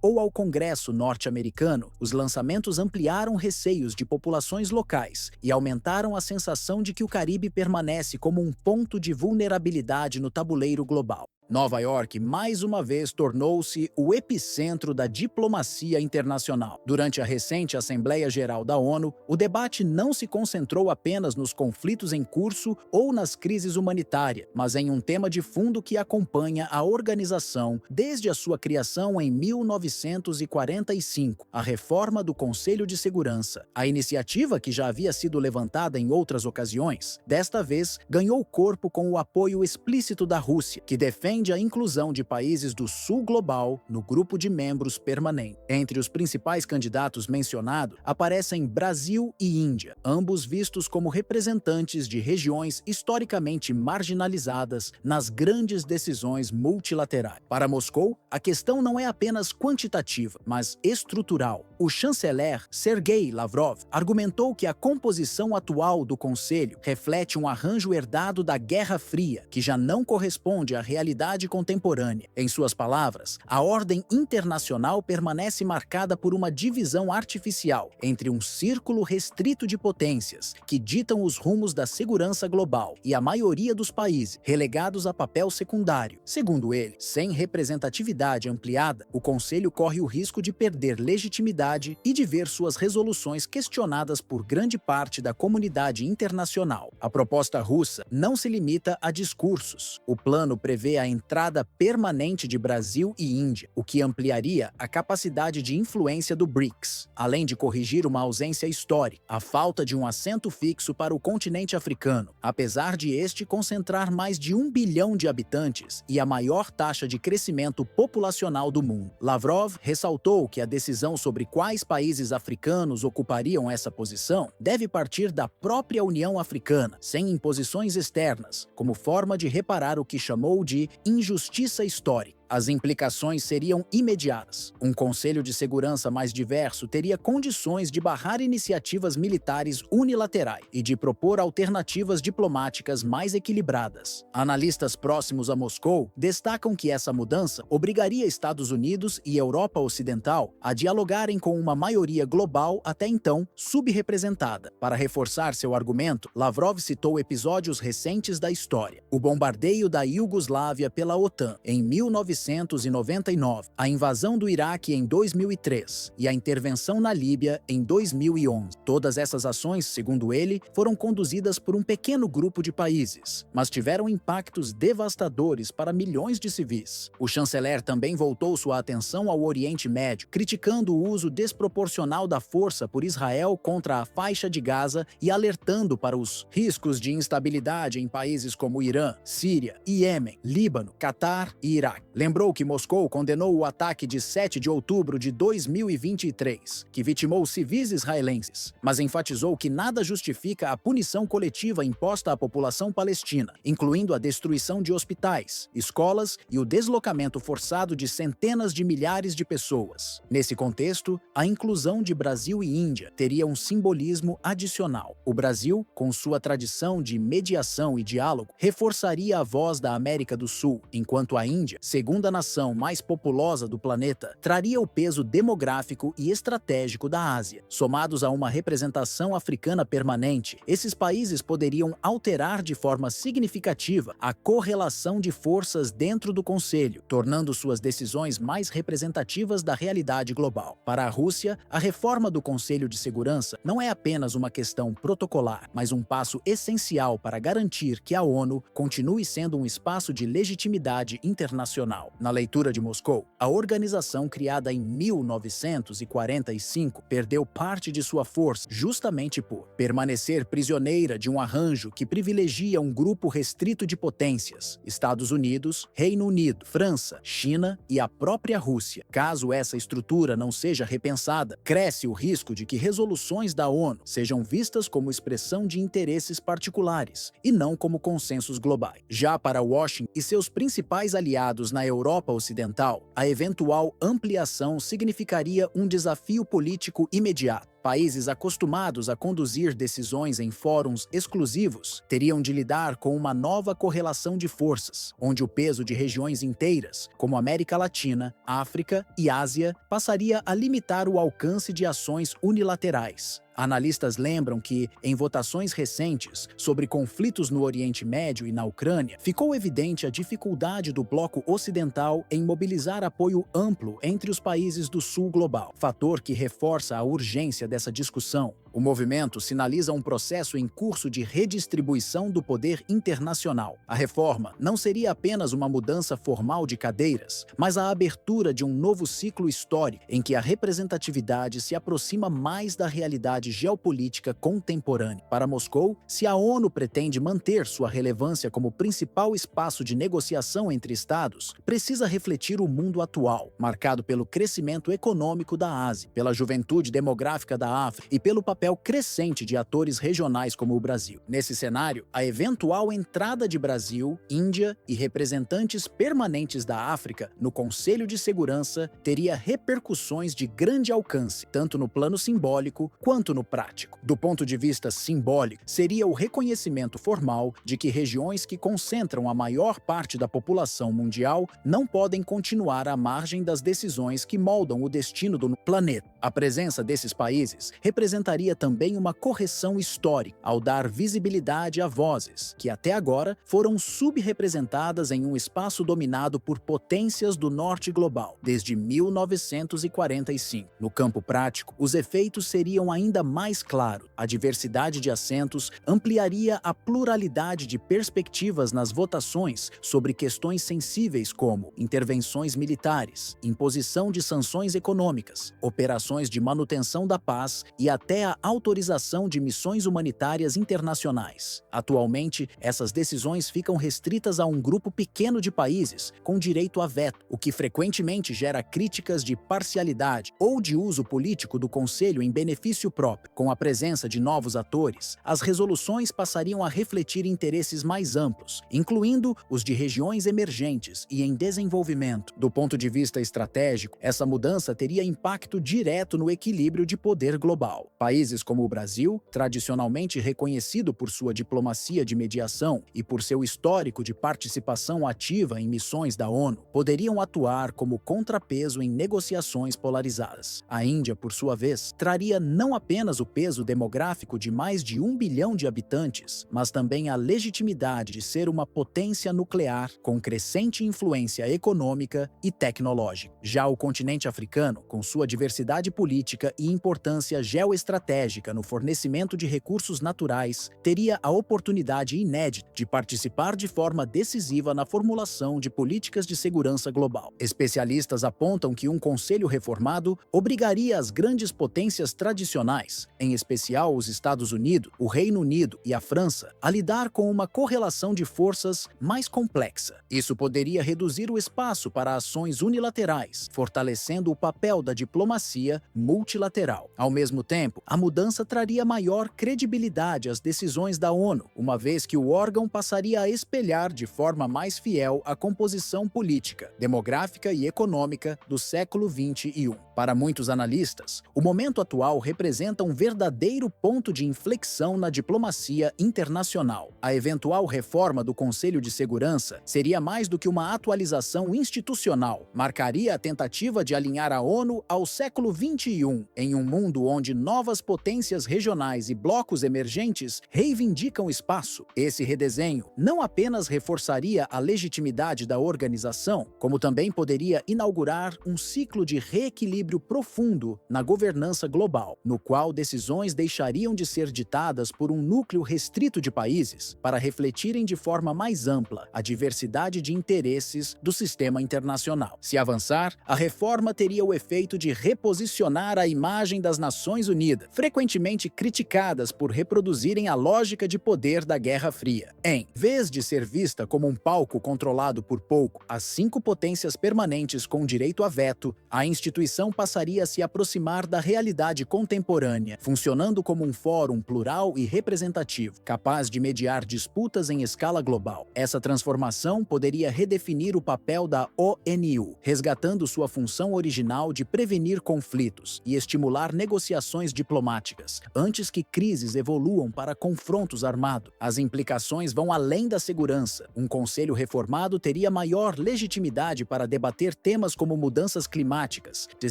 Speaker 1: ou ao Congresso norte-americano, os lançamentos ampliaram receios de populações locais e aumentaram a sensação de que o Caribe permanece como um ponto de vulnerabilidade no tabuleiro global. Nova York, mais uma vez, tornou-se o epicentro da diplomacia internacional. Durante a recente Assembleia Geral da ONU, o debate não se concentrou apenas nos conflitos em curso ou nas crises humanitárias, mas em um tema de fundo que acompanha a organização desde a sua criação em 1945, a reforma do Conselho de Segurança. A iniciativa, que já havia sido levantada em outras ocasiões, desta vez ganhou corpo com o apoio explícito da Rússia, que defende a inclusão de países do Sul Global no grupo de membros permanente. Entre os principais candidatos mencionados aparecem Brasil e Índia, ambos vistos como representantes de regiões historicamente marginalizadas nas grandes decisões multilaterais. Para Moscou, a questão não é apenas quantitativa, mas estrutural. O chanceler Sergei Lavrov argumentou que a composição atual do Conselho reflete um arranjo herdado da Guerra Fria, que já não corresponde à realidade contemporânea. Em suas palavras, a ordem internacional permanece marcada por uma divisão artificial entre um círculo restrito de potências que ditam os rumos da segurança global e a maioria dos países relegados a papel secundário. Segundo ele, sem representatividade ampliada, o Conselho corre o risco de perder legitimidade e de ver suas resoluções questionadas por grande parte da comunidade internacional. A proposta russa não se limita a discursos. O plano prevê a entrada permanente de Brasil e Índia, o que ampliaria a capacidade de influência do BRICS, além de corrigir uma ausência histórica, a falta de um assento fixo para o continente africano, apesar de este concentrar mais de 1 bilhão de habitantes e a maior taxa de crescimento populacional do mundo. Lavrov ressaltou que a decisão sobre quais países africanos ocupariam essa posição deve partir da própria União Africana, sem imposições externas, como forma de reparar o que chamou de injustiça histórica. As implicações seriam imediatas. Um Conselho de Segurança mais diverso teria condições de barrar iniciativas militares unilaterais e de propor alternativas diplomáticas mais equilibradas. Analistas próximos a Moscou destacam que essa mudança obrigaria Estados Unidos e Europa Ocidental a dialogarem com uma maioria global até então subrepresentada. Para reforçar seu argumento, Lavrov citou episódios recentes da história: o bombardeio da Iugoslávia pela OTAN em 1999, a invasão do Iraque em 2003 e a intervenção na Líbia em 2011. Todas essas ações, segundo ele, foram conduzidas por um pequeno grupo de países, mas tiveram impactos devastadores para milhões de civis. O chanceler também voltou sua atenção ao Oriente Médio, criticando o uso desproporcional da força por Israel contra a faixa de Gaza e alertando para os riscos de instabilidade em países como Irã, Síria, Iêmen, Líbano, Catar e Iraque. Lembrou que Moscou condenou o ataque de 7 de outubro de 2023, que vitimou civis israelenses, mas enfatizou que nada justifica a punição coletiva imposta à população palestina, incluindo a destruição de hospitais, escolas e o deslocamento forçado de centenas de milhares de pessoas. Nesse contexto, a inclusão de Brasil e Índia teria um simbolismo adicional. O Brasil, com sua tradição de mediação e diálogo, reforçaria a voz da América do Sul, enquanto a Índia, segundo segunda nação mais populosa do planeta, traria o peso demográfico e estratégico da Ásia. Somados a uma representação africana permanente, esses países poderiam alterar de forma significativa a correlação de forças dentro do Conselho, tornando suas decisões mais representativas da realidade global. Para a Rússia, a reforma do Conselho de Segurança não é apenas uma questão protocolar, mas um passo essencial para garantir que a ONU continue sendo um espaço de legitimidade internacional. Na leitura de Moscou, a organização criada em 1945 perdeu parte de sua força justamente por permanecer prisioneira de um arranjo que privilegia um grupo restrito de potências: Estados Unidos, Reino Unido, França, China e a própria Rússia. Caso essa estrutura não seja repensada, cresce o risco de que resoluções da ONU sejam vistas como expressão de interesses particulares e não como consensos globais. Já para Washington e seus principais aliados na Europa Ocidental, a eventual ampliação significaria um desafio político imediato. Países acostumados a conduzir decisões em fóruns exclusivos teriam de lidar com uma nova correlação de forças, onde o peso de regiões inteiras, como América Latina, África e Ásia, passaria a limitar o alcance de ações unilaterais. Analistas lembram que, em votações recentes sobre conflitos no Oriente Médio e na Ucrânia, ficou evidente a dificuldade do bloco ocidental em mobilizar apoio amplo entre os países do sul global, fator que reforça a urgência dessa discussão. O movimento sinaliza um processo em curso de redistribuição do poder internacional. A reforma não seria apenas uma mudança formal de cadeiras, mas a abertura de um novo ciclo histórico em que a representatividade se aproxima mais da realidade geopolítica contemporânea. Para Moscou, se a ONU pretende manter sua relevância como principal espaço de negociação entre Estados, precisa refletir o mundo atual, marcado pelo crescimento econômico da Ásia, pela juventude demográfica da África e pelo papel crescente de atores regionais como o Brasil. Nesse cenário, a eventual entrada de Brasil, Índia e representantes permanentes da África no Conselho de Segurança teria repercussões de grande alcance, tanto no plano simbólico quanto no prático. Do ponto de vista simbólico, seria o reconhecimento formal de que regiões que concentram a maior parte da população mundial não podem continuar à margem das decisões que moldam o destino do planeta. A presença desses países representaria também uma correção histórica, ao dar visibilidade a vozes que até agora foram subrepresentadas em um espaço dominado por potências do norte global desde 1945. No campo prático, os efeitos seriam ainda mais claros. A diversidade de assentos ampliaria a pluralidade de perspectivas nas votações sobre questões sensíveis como intervenções militares, imposição de sanções econômicas, operações de manutenção da paz e até a autorização de missões humanitárias internacionais. Atualmente, essas decisões ficam restritas a um grupo pequeno de países com direito a veto, o que frequentemente gera críticas de parcialidade ou de uso político do Conselho em benefício próprio. Com a presença de novos atores, as resoluções passariam a refletir interesses mais amplos, incluindo os de regiões emergentes e em desenvolvimento. Do ponto de vista estratégico, essa mudança teria impacto direto no equilíbrio de poder global. Países como o Brasil, tradicionalmente reconhecido por sua diplomacia de mediação e por seu histórico de participação ativa em missões da ONU, poderiam atuar como contrapeso em negociações polarizadas. A Índia, por sua vez, traria não apenas o peso demográfico de mais de 1 bilhão de habitantes, mas também a legitimidade de ser uma potência nuclear com crescente influência econômica e tecnológica. Já o continente africano, com sua diversidade política e importância geoestratégica no fornecimento de recursos naturais, teria a oportunidade inédita de participar de forma decisiva na formulação de políticas de segurança global. Especialistas apontam que um conselho reformado obrigaria as grandes potências tradicionais, em especial os Estados Unidos, o Reino Unido e a França, a lidar com uma correlação de forças mais complexa. Isso poderia reduzir o espaço para ações unilaterais, fortalecendo o papel da diplomacia multilateral. Ao mesmo tempo, a mudança traria maior credibilidade às decisões da ONU, uma vez que o órgão passaria a espelhar de forma mais fiel a composição política, demográfica e econômica do século XXI. Para muitos analistas, o momento atual representa um verdadeiro ponto de inflexão na diplomacia internacional. A eventual reforma do Conselho de Segurança seria mais do que uma atualização institucional, marcaria a tentativa de alinhar a ONU ao século XXI, em um mundo onde novas potências regionais e blocos emergentes reivindicam espaço. Esse redesenho não apenas reforçaria a legitimidade da organização, como também poderia inaugurar um ciclo de reequilíbrio profundo na governança global, no qual decisões deixariam de ser ditadas por um núcleo restrito de países para refletirem de forma mais ampla a diversidade de interesses do sistema internacional. Se avançar, a reforma teria o efeito de reposicionar a imagem das Nações Unidas, frequentemente criticadas por reproduzirem a lógica de poder da Guerra Fria. Em vez de ser vista como um palco controlado por pouco, as 5 potências permanentes com direito a veto, a instituição passaria a se aproximar da realidade contemporânea, funcionando como um fórum plural e representativo, capaz de mediar disputas em escala global. Essa transformação poderia redefinir o papel da ONU, resgatando sua função original de prevenir conflitos e estimular negociações diplomáticas, antes que crises evoluam para confrontos armados. As implicações vão além da segurança. Um conselho reformado teria maior legitimidade para debater temas como mudanças climáticas,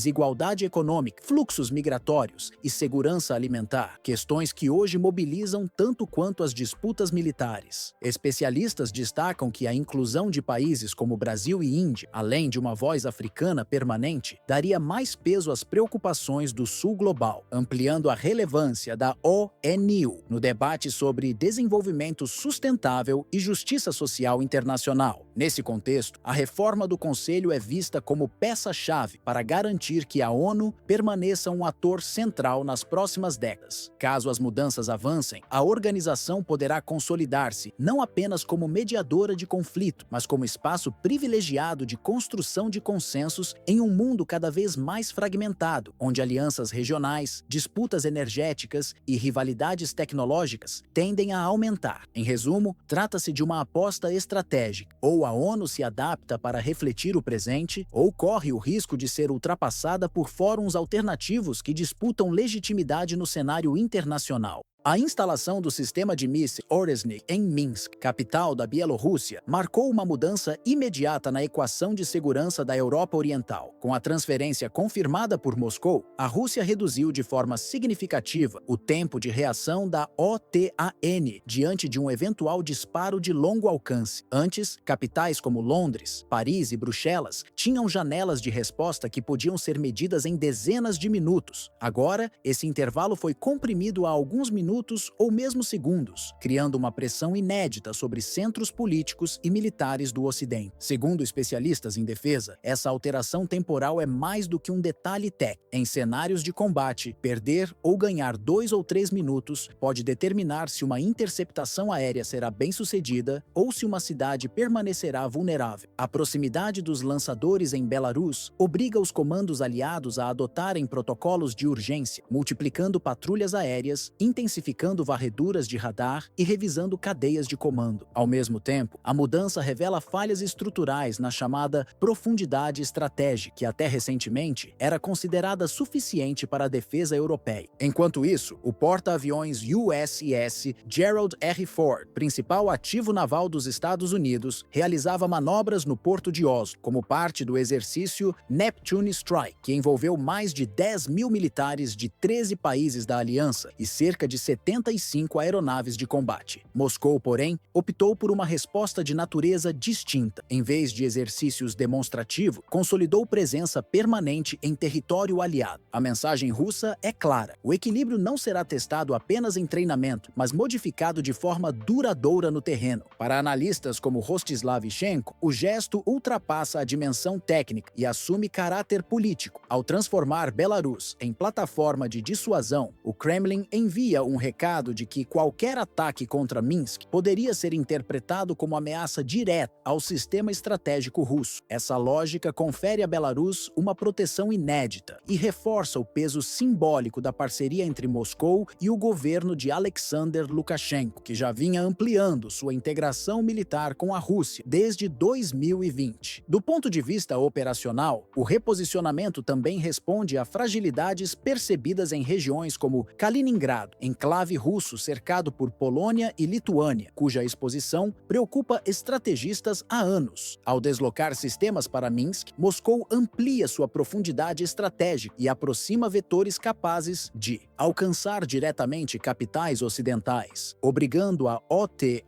Speaker 1: desigualdade econômica, fluxos migratórios e segurança alimentar, questões que hoje mobilizam tanto quanto as disputas militares. Especialistas destacam que a inclusão de países como Brasil e Índia, além de uma voz africana permanente, daria mais peso às preocupações do Sul global, ampliando a relevância da ONU no debate sobre desenvolvimento sustentável e justiça social internacional. Nesse contexto, a reforma do Conselho é vista como peça-chave para garantir que a ONU permaneça um ator central nas próximas décadas. Caso as mudanças avancem, a organização poderá consolidar-se não apenas como mediadora de conflito, mas como espaço privilegiado de construção de consensos em um mundo cada vez mais fragmentado, onde alianças regionais, disputas energéticas e rivalidades tecnológicas tendem a aumentar. Em resumo, trata-se de uma aposta estratégica. Ou a ONU se adapta para refletir o presente, ou corre o risco de ser ultrapassada por fóruns alternativos que disputam legitimidade no cenário internacional. A instalação do sistema de mísseis Oresnik em Minsk, capital da Bielorrússia, marcou uma mudança imediata na equação de segurança da Europa Oriental. Com a transferência confirmada por Moscou, a Rússia reduziu de forma significativa o tempo de reação da OTAN diante de um eventual disparo de longo alcance. Antes, capitais como Londres, Paris e Bruxelas tinham janelas de resposta que podiam ser medidas em dezenas de minutos. Agora, esse intervalo foi comprimido a alguns minutos ou mesmo segundos, criando uma pressão inédita sobre centros políticos e militares do Ocidente. Segundo especialistas em defesa, essa alteração temporal é mais do que um detalhe técnico. Em cenários de combate, perder ou ganhar 2 ou 3 minutos pode determinar se uma interceptação aérea será bem-sucedida ou se uma cidade permanecerá vulnerável. A proximidade dos lançadores em Belarus obriga os comandos aliados a adotarem protocolos de urgência, multiplicando patrulhas aéreas, intensificando varreduras de radar e revisando cadeias de comando. Ao mesmo tempo, a mudança revela falhas estruturais na chamada profundidade estratégica, que até recentemente era considerada suficiente para a defesa europeia. Enquanto isso, o porta-aviões USS Gerald R. Ford, principal ativo naval dos Estados Unidos, realizava manobras no porto de Oslo, como parte do exercício Neptune Strike, que envolveu mais de 10 mil militares de 13 países da aliança e cerca de 75 aeronaves de combate. Moscou, porém, optou por uma resposta de natureza distinta. Em vez de exercícios demonstrativos, consolidou presença permanente em território aliado. A mensagem russa é clara: o equilíbrio não será testado apenas em treinamento, mas modificado de forma duradoura no terreno. Para analistas como Rostislav Ishchenko, o gesto ultrapassa a dimensão técnica e assume caráter político. Ao transformar Belarus em plataforma de dissuasão, o Kremlin envia um um recado de que qualquer ataque contra Minsk poderia ser interpretado como ameaça direta ao sistema estratégico russo. Essa lógica confere a Belarus uma proteção inédita e reforça o peso simbólico da parceria entre Moscou e o governo de Alexander Lukashenko, que já vinha ampliando sua integração militar com a Rússia desde 2020. Do ponto de vista operacional, o reposicionamento também responde a fragilidades percebidas em regiões como Kaliningrado, enclave russo cercado por Polônia e Lituânia, cuja exposição preocupa estrategistas há anos. Ao deslocar sistemas para Minsk, Moscou amplia sua profundidade estratégica e aproxima vetores capazes de alcançar diretamente capitais ocidentais, obrigando a OTAN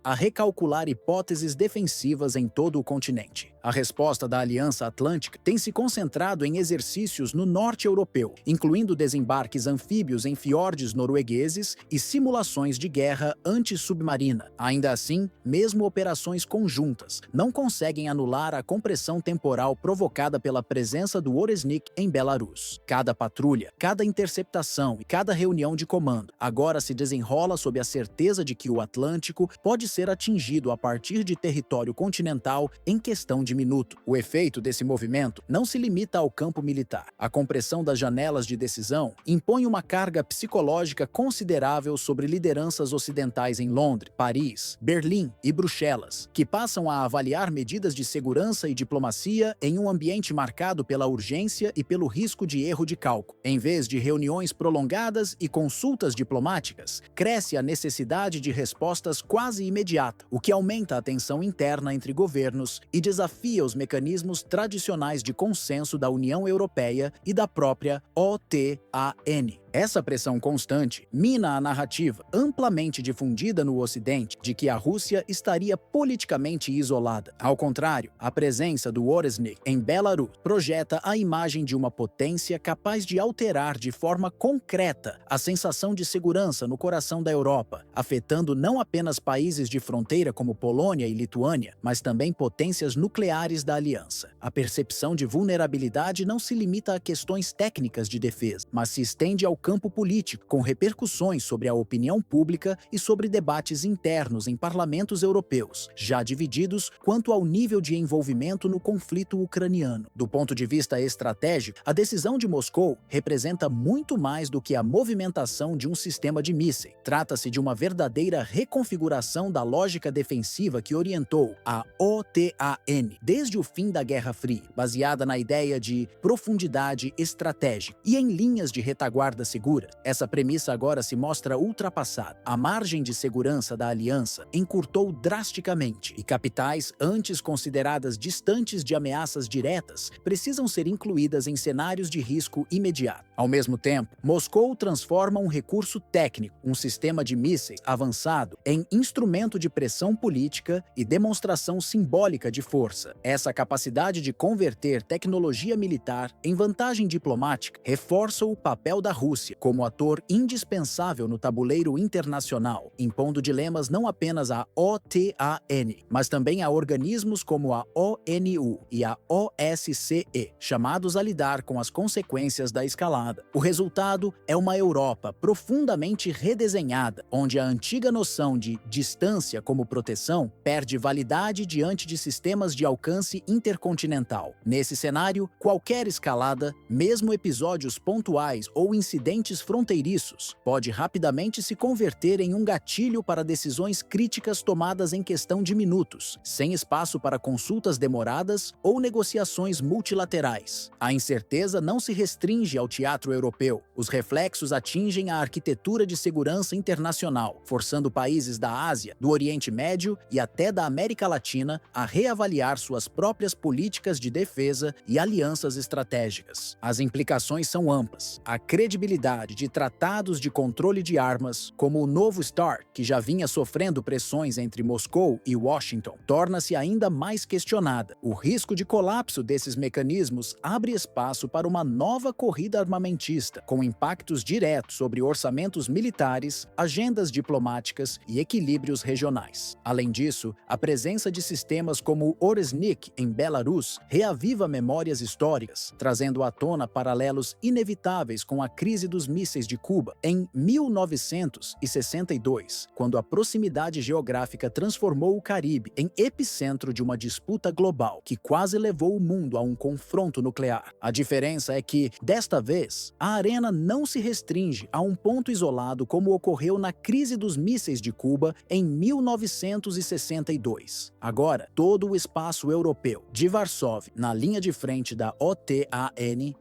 Speaker 1: a recalcular hipóteses defensivas em todo o continente. A resposta da Aliança Atlântica tem se concentrado em exercícios no norte europeu, incluindo desembarques anfíbios em fiordes noruegueses e simulações de guerra antissubmarina. Ainda assim, mesmo operações conjuntas não conseguem anular a compressão temporal provocada pela presença do Oresnik em Belarus. Cada patrulha, cada interceptação e cada reunião de comando agora se desenrola sob a certeza de que o Atlântico pode ser atingido a partir de território continental em questão de minuto. O efeito desse movimento não se limita ao campo militar. A compressão das janelas de decisão impõe uma carga psicológica considerável sobre lideranças ocidentais em Londres, Paris, Berlim e Bruxelas, que passam a avaliar medidas de segurança e diplomacia em um ambiente marcado pela urgência e pelo risco de erro de cálculo. Em vez de reuniões prolongadas e consultas diplomáticas, cresce a necessidade de respostas quase imediatas, o que aumenta a tensão interna entre governos e desafia os mecanismos tradicionais de consenso da União Europeia e da própria OTAN. Essa pressão constante mina a narrativa, amplamente difundida no Ocidente, de que a Rússia estaria politicamente isolada. Ao contrário, a presença do Oresnik em Belarus projeta a imagem de uma potência capaz de alterar de forma concreta a sensação de segurança no coração da Europa, afetando não apenas países de fronteira como Polônia e Lituânia, mas também potências nucleares da aliança. A percepção de vulnerabilidade não se limita a questões técnicas de defesa, mas se estende ao campo político, com repercussões sobre a opinião pública e sobre debates internos em parlamentos europeus, já divididos quanto ao nível de envolvimento no conflito ucraniano. Do ponto de vista estratégico, a decisão de Moscou representa muito mais do que a movimentação de um sistema de mísseis. Trata-se de uma verdadeira reconfiguração da lógica defensiva que orientou a OTAN desde o fim da Guerra Fria, baseada na ideia de profundidade estratégica e em linhas de retaguarda segura. Essa premissa agora se mostra ultrapassada. A margem de segurança da aliança encurtou drasticamente e capitais antes consideradas distantes de ameaças diretas precisam ser incluídas em cenários de risco imediato. Ao mesmo tempo, Moscou transforma um recurso técnico, um sistema de mísseis avançado, em instrumento de pressão política e demonstração simbólica de força. Essa capacidade de converter tecnologia militar em vantagem diplomática reforça o papel da Rússia como ator indispensável no tabuleiro internacional, impondo dilemas não apenas à OTAN, mas também a organismos como a ONU e a OSCE, chamados a lidar com as consequências da escalada. O resultado é uma Europa profundamente redesenhada, onde a antiga noção de distância como proteção perde validade diante de sistemas de alcance intercontinental. Nesse cenário, qualquer escalada, mesmo episódios pontuais ou incidentes fronteiriços, pode rapidamente se converter em um gatilho para decisões críticas tomadas em questão de minutos, sem espaço para consultas demoradas ou negociações multilaterais. A incerteza não se restringe ao teatro europeu. Os reflexos atingem a arquitetura de segurança internacional, forçando países da Ásia, do Oriente Médio e até da América Latina a reavaliar suas próprias políticas de defesa e alianças estratégicas. As implicações são amplas. A credibilidade de tratados de controle de armas, como o novo START, que já vinha sofrendo pressões entre Moscou e Washington, torna-se ainda mais questionada. O risco de colapso desses mecanismos abre espaço para uma nova corrida armamentista, com impactos diretos sobre orçamentos militares, agendas diplomáticas e equilíbrios regionais. Além disso, a presença de sistemas como o Groznyk, em Belarus, reaviva memórias históricas, trazendo à tona paralelos inevitáveis com a crise dos mísseis de Cuba em 1962, quando a proximidade geográfica transformou o Caribe em epicentro de uma disputa global que quase levou o mundo a um confronto nuclear. A diferença é que, desta vez, a arena não se restringe a um ponto isolado como ocorreu na crise dos mísseis de Cuba em 1962. Agora, todo o espaço europeu, de Varsóvia, na linha de frente da OTAN,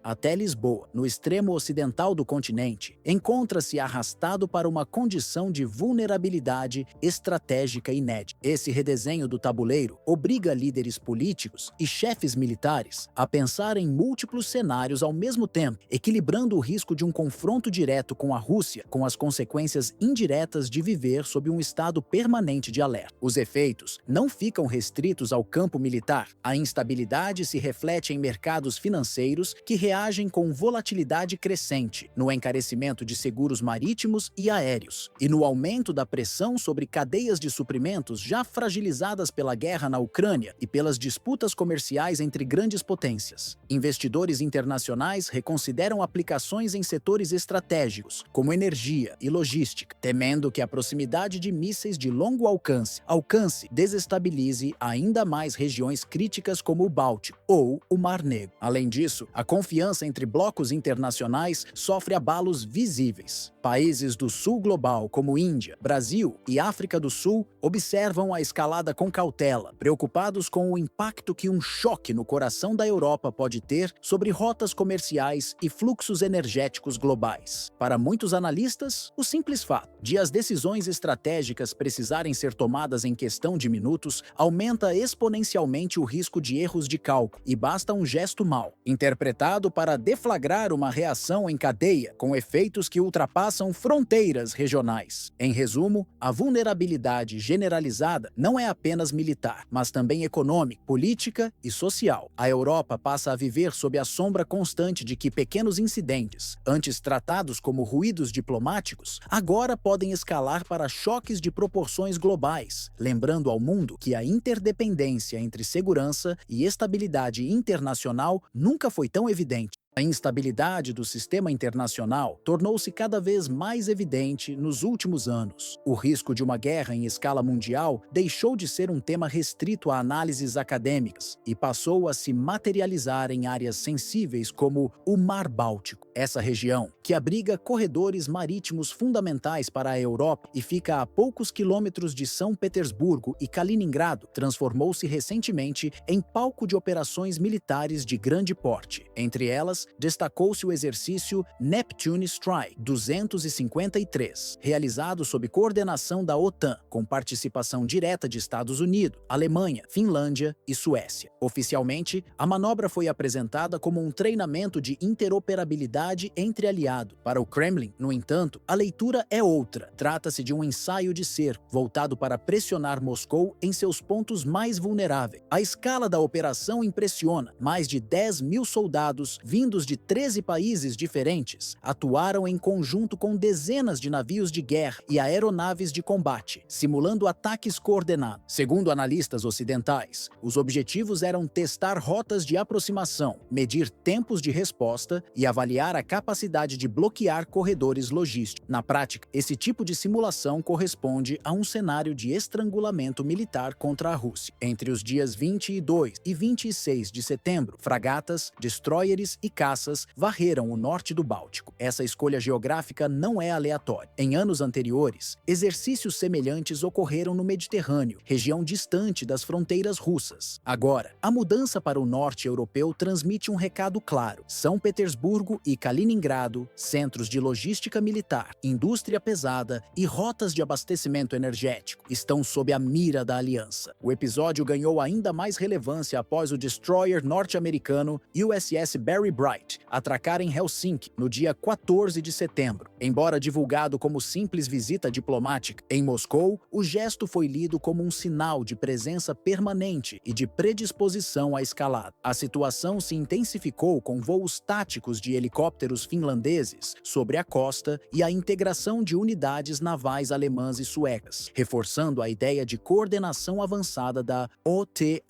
Speaker 1: até Lisboa, no extremo ocidental do continente, encontra-se arrastado para uma condição de vulnerabilidade estratégica inédita. Esse redesenho do tabuleiro obriga líderes políticos e chefes militares a pensar em múltiplos cenários ao mesmo tempo, equilibrando o risco de um confronto direto com a Rússia, com as consequências indiretas de viver sob um estado permanente de alerta. Os efeitos não ficam restritos ao campo militar. A instabilidade se reflete em mercados financeiros que reagem com volatilidade crescente, no encarecimento de seguros marítimos e aéreos, e no aumento da pressão sobre cadeias de suprimentos já fragilizadas pela guerra na Ucrânia e pelas disputas comerciais entre grandes potências. Investidores internacionais reconsideram aplicações em setores estratégicos, como energia e logística, temendo que a proximidade de mísseis de longo alcance desestabilize ainda mais regiões críticas como o Báltico ou o Mar Negro. Além disso, a confiança entre blocos internacionais sofre abalos visíveis. Países do sul global, como Índia, Brasil e África do Sul, observam a escalada com cautela, preocupados com o impacto que um choque no coração da Europa pode ter sobre rotas comerciais e fluxos energéticos globais. Para muitos analistas, o simples fato de as decisões estratégicas precisarem ser tomadas em questão de minutos aumenta exponencialmente o risco de erros de cálculo, e basta um gesto mau, interpretado para deflagrar uma reação em cadeia com efeitos que ultrapassam fronteiras regionais. Em resumo, a vulnerabilidade generalizada não é apenas militar, mas também econômica, política e social. A Europa passa a viver sob a sombra constante de que pequenos incidentes, antes tratados como ruídos diplomáticos, agora podem escalar para choques de proporções globais, lembrando ao mundo que a interdependência entre segurança e estabilidade internacional nunca foi tão evidente. A instabilidade do sistema internacional tornou-se cada vez mais evidente nos últimos anos. O risco de uma guerra em escala mundial deixou de ser um tema restrito a análises acadêmicas e passou a se materializar em áreas sensíveis como o Mar Báltico. Essa região, que abriga corredores marítimos fundamentais para a Europa e fica a poucos quilômetros de São Petersburgo e Kaliningrado, transformou-se recentemente em palco de operações militares de grande porte. Entre elas, destacou-se o exercício Neptune Strike 253, realizado sob coordenação da OTAN, com participação direta de Estados Unidos, Alemanha, Finlândia e Suécia. Oficialmente, a manobra foi apresentada como um treinamento de interoperabilidade entre aliados. Para o Kremlin, no entanto, a leitura é outra. Trata-se de um ensaio de cerco, voltado para pressionar Moscou em seus pontos mais vulneráveis. A escala da operação impressiona. Mais de 10.000 soldados, vindos de 13 países diferentes, atuaram em conjunto com dezenas de navios de guerra e aeronaves de combate, simulando ataques coordenados. Segundo analistas ocidentais, os objetivos eram testar rotas de aproximação, medir tempos de resposta e avaliar a capacidade de bloquear corredores logísticos. Na prática, esse tipo de simulação corresponde a um cenário de estrangulamento militar contra a Rússia. Entre os dias 22 e 26 de setembro, fragatas, destroyers e caças varreram o norte do Báltico. Essa escolha geográfica não é aleatória. Em anos anteriores, exercícios semelhantes ocorreram no Mediterrâneo, região distante das fronteiras russas. Agora, a mudança para o norte europeu transmite um recado claro. São Petersburgo e Kaliningrado, centros de logística militar, indústria pesada e rotas de abastecimento energético, estão sob a mira da aliança. O episódio ganhou ainda mais relevância após o destroyer norte-americano USS Barry Brown Wright atracar em Helsinki no dia 14 de setembro. Embora divulgado como simples visita diplomática, em Moscou, o gesto foi lido como um sinal de presença permanente e de predisposição à escalada. A situação se intensificou com voos táticos de helicópteros finlandeses sobre a costa e a integração de unidades navais alemãs e suecas, reforçando a ideia de coordenação avançada da OTAN.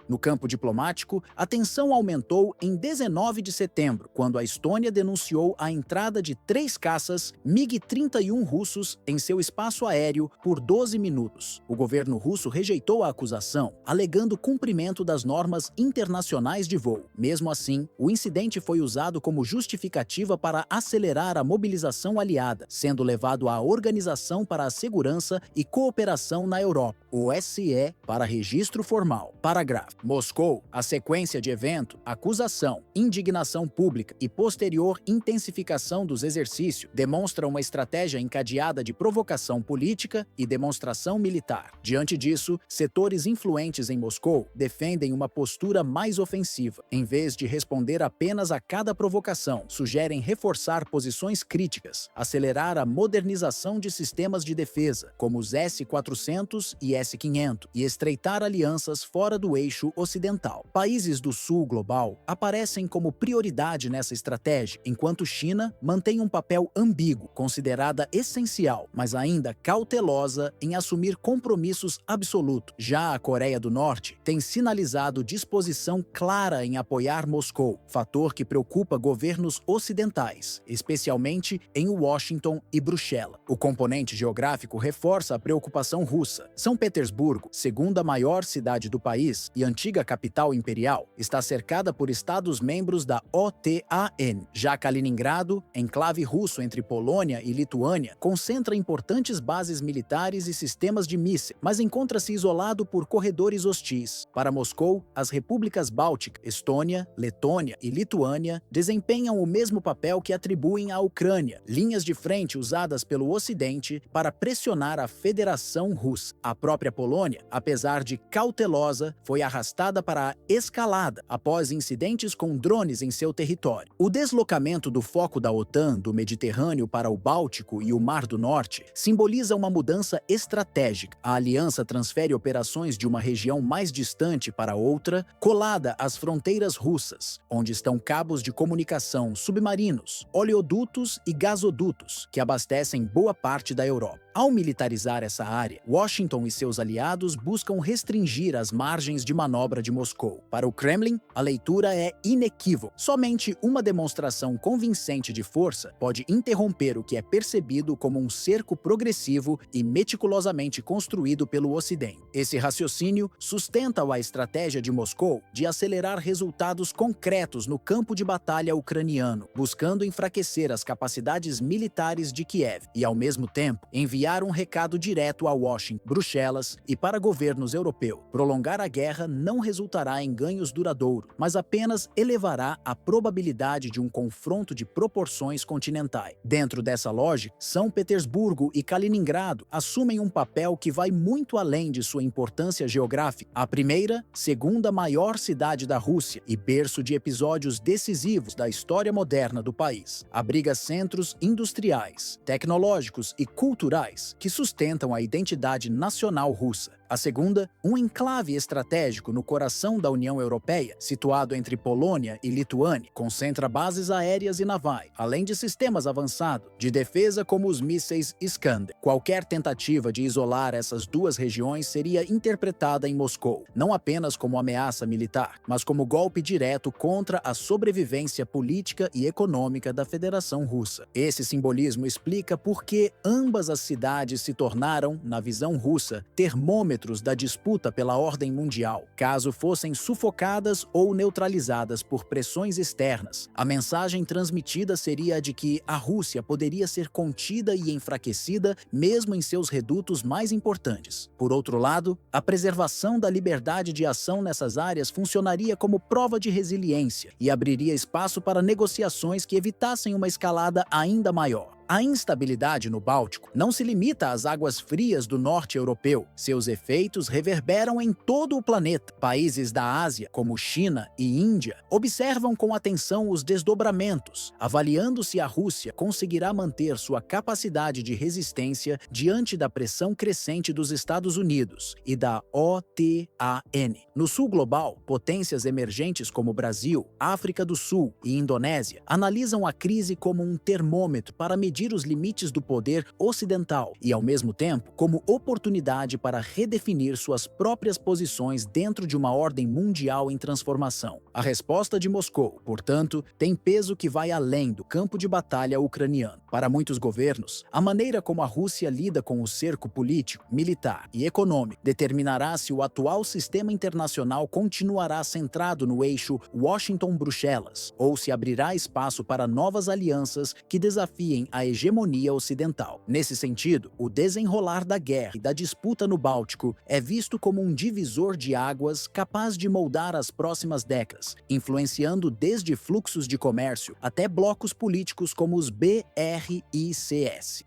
Speaker 1: No campo diplomático, a tensão aumentou em 19 de setembro, quando a Estônia denunciou a entrada de 3 caças MiG-31 russos em seu espaço aéreo por 12 minutos. O governo russo rejeitou a acusação, alegando cumprimento das normas internacionais de voo. Mesmo assim, o incidente foi usado como justificativa para acelerar a mobilização aliada, sendo levado à Organização para a Segurança e Cooperação na Europa, OSCE, para registro formal. Parágrafo. Moscou, a sequência de evento, acusação, indignação pública e posterior intensificação dos exercícios demonstra uma estratégia encadeada de provocação política e demonstração militar. Diante disso, setores influentes em Moscou defendem uma postura mais ofensiva. Em vez de responder apenas a cada provocação, sugerem reforçar posições críticas, acelerar a modernização de sistemas de defesa, como os S-400 e S-500, e estreitar alianças fora do eixo ocidental. Países do sul global aparecem como prioridade nessa estratégia, enquanto China mantém um papel ambíguo, considerada essencial, mas ainda cautelosa em assumir compromissos absolutos. Já a Coreia do Norte tem sinalizado disposição clara em apoiar Moscou, fator que preocupa governos ocidentais, especialmente em Washington e Bruxelas. O componente geográfico reforça a preocupação russa. São Petersburgo, segunda maior cidade do país e antiga capital imperial, está cercada por estados-membros da OTAN. Já Kaliningrado, enclave russo entre Polônia e Lituânia, concentra importantes bases militares e sistemas de mísseis, mas encontra-se isolado por corredores hostis. Para Moscou, as repúblicas bálticas, Estônia, Letônia e Lituânia, desempenham o mesmo papel que atribuem à Ucrânia, linhas de frente usadas pelo Ocidente para pressionar a Federação Russa. A própria Polônia, apesar de cautelosa, foi arrastada para a escalada após incidentes com drones em seu território. O deslocamento do foco da OTAN do Mediterrâneo para o Báltico e o Mar do Norte simboliza uma mudança estratégica. A aliança transfere operações de uma região mais distante para outra, colada às fronteiras russas, onde estão cabos de comunicação submarinos, oleodutos e gasodutos, que abastecem boa parte da Europa. Ao militarizar essa área, Washington e seus aliados buscam restringir as margens de manobra de Moscou. Para o Kremlin, a leitura é inequívoca. Somente uma demonstração convincente de força pode interromper o que é percebido como um cerco progressivo e meticulosamente construído pelo Ocidente. Esse raciocínio sustenta a estratégia de Moscou de acelerar resultados concretos no campo de batalha ucraniano, buscando enfraquecer as capacidades militares de Kiev e, ao mesmo tempo, enviar um recado direto a Washington, Bruxelas e para governos europeus. Prolongar a guerra não resultará em ganhos duradouros, mas apenas elevará a probabilidade de um confronto de proporções continentais. Dentro dessa lógica, São Petersburgo e Kaliningrado assumem um papel que vai muito além de sua importância geográfica. A primeira, segunda maior cidade da Rússia e berço de episódios decisivos da história moderna do país, abriga centros industriais, tecnológicos e culturais que sustentam a identidade nacional russa. A segunda, um enclave estratégico no coração da União Europeia, situado entre Polônia e Lituânia, concentra bases aéreas e navais, além de sistemas avançados de defesa como os mísseis Iskander. Qualquer tentativa de isolar essas duas regiões seria interpretada em Moscou, não apenas como ameaça militar, mas como golpe direto contra a sobrevivência política e econômica da Federação Russa. Esse simbolismo explica por que ambas as cidades se tornaram, na visão russa, termômetros da disputa pela ordem mundial. Caso fossem sufocadas ou neutralizadas por pressões externas, a mensagem transmitida seria a de que a Rússia poderia ser contida e enfraquecida mesmo em seus redutos mais importantes. Por outro lado, a preservação da liberdade de ação nessas áreas funcionaria como prova de resiliência e abriria espaço para negociações que evitassem uma escalada ainda maior. A instabilidade no Báltico não se limita às águas frias do norte europeu. Seus efeitos reverberam em todo o planeta. Países da Ásia, como China e Índia, observam com atenção os desdobramentos, avaliando se a Rússia conseguirá manter sua capacidade de resistência diante da pressão crescente dos Estados Unidos e da OTAN. No sul global, potências emergentes como Brasil, África do Sul e Indonésia analisam a crise como um termômetro para medir os limites do poder ocidental e, ao mesmo tempo, como oportunidade para redefinir suas próprias posições dentro de uma ordem mundial em transformação. A resposta de Moscou, portanto, tem peso que vai além do campo de batalha ucraniano. Para muitos governos, a maneira como a Rússia lida com o cerco político, militar e econômico determinará se o atual sistema internacional continuará centrado no eixo Washington-Bruxelas ou se abrirá espaço para novas alianças que desafiem a hegemonia ocidental. Nesse sentido, o desenrolar da guerra e da disputa no Báltico é visto como um divisor de águas capaz de moldar as próximas décadas, influenciando desde fluxos de comércio até blocos políticos como os BRICS.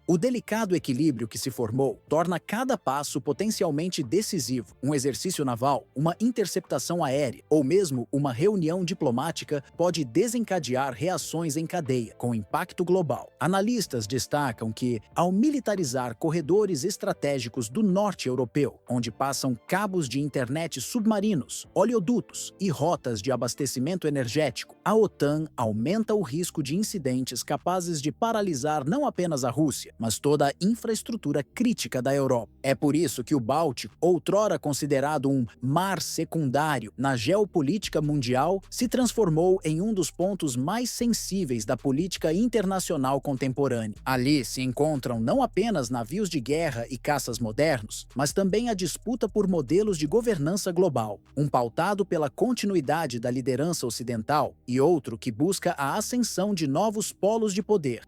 Speaker 1: O delicado equilíbrio que se formou torna cada passo potencialmente decisivo. Um exercício naval, uma interceptação aérea ou mesmo uma reunião diplomática pode desencadear reações em cadeia, com impacto global. Analistas destacam que, ao militarizar corredores estratégicos do norte europeu, onde passam cabos de internet submarinos, oleodutos e rotas de abastecimento energético, a OTAN aumenta o risco de incidentes capazes de paralisar não apenas a Rússia, mas toda a infraestrutura crítica da Europa. É por isso que o Báltico, outrora considerado um mar secundário na geopolítica mundial, se transformou em um dos pontos mais sensíveis da política internacional contemporânea. Ali se encontram não apenas navios de guerra e caças modernos, mas também a disputa por modelos de governança global, um pautado pela continuidade da liderança ocidental e outro que busca a ascensão de novos polos de poder.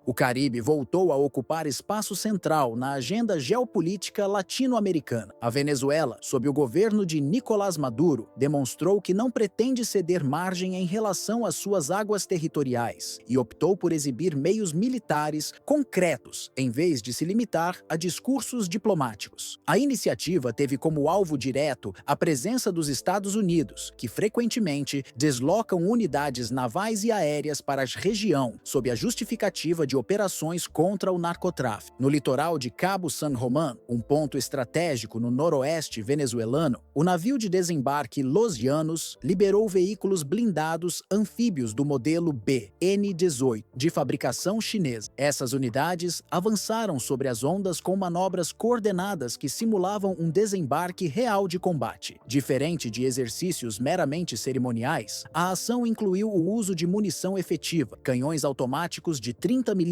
Speaker 1: O Caribe voltou a ocupar espaço central na agenda geopolítica latino-americana. A Venezuela, sob o governo de Nicolás Maduro, demonstrou que não pretende ceder margem em relação às suas águas territoriais e optou por exibir meios militares concretos, em vez de se limitar a discursos diplomáticos. A iniciativa teve como alvo direto a presença dos Estados Unidos, que frequentemente deslocam unidades navais e aéreas para a região, sob a justificativa de operações contra o narcotráfico. No litoral de Cabo San Román, um ponto estratégico no noroeste venezuelano, o navio de desembarque Los Llanos liberou veículos blindados anfíbios do modelo B, N-18, de fabricação chinesa. Essas unidades avançaram sobre as ondas com manobras coordenadas que simulavam um desembarque real de combate. Diferente de exercícios meramente cerimoniais, a ação incluiu o uso de munição efetiva, canhões automáticos de 30 mm,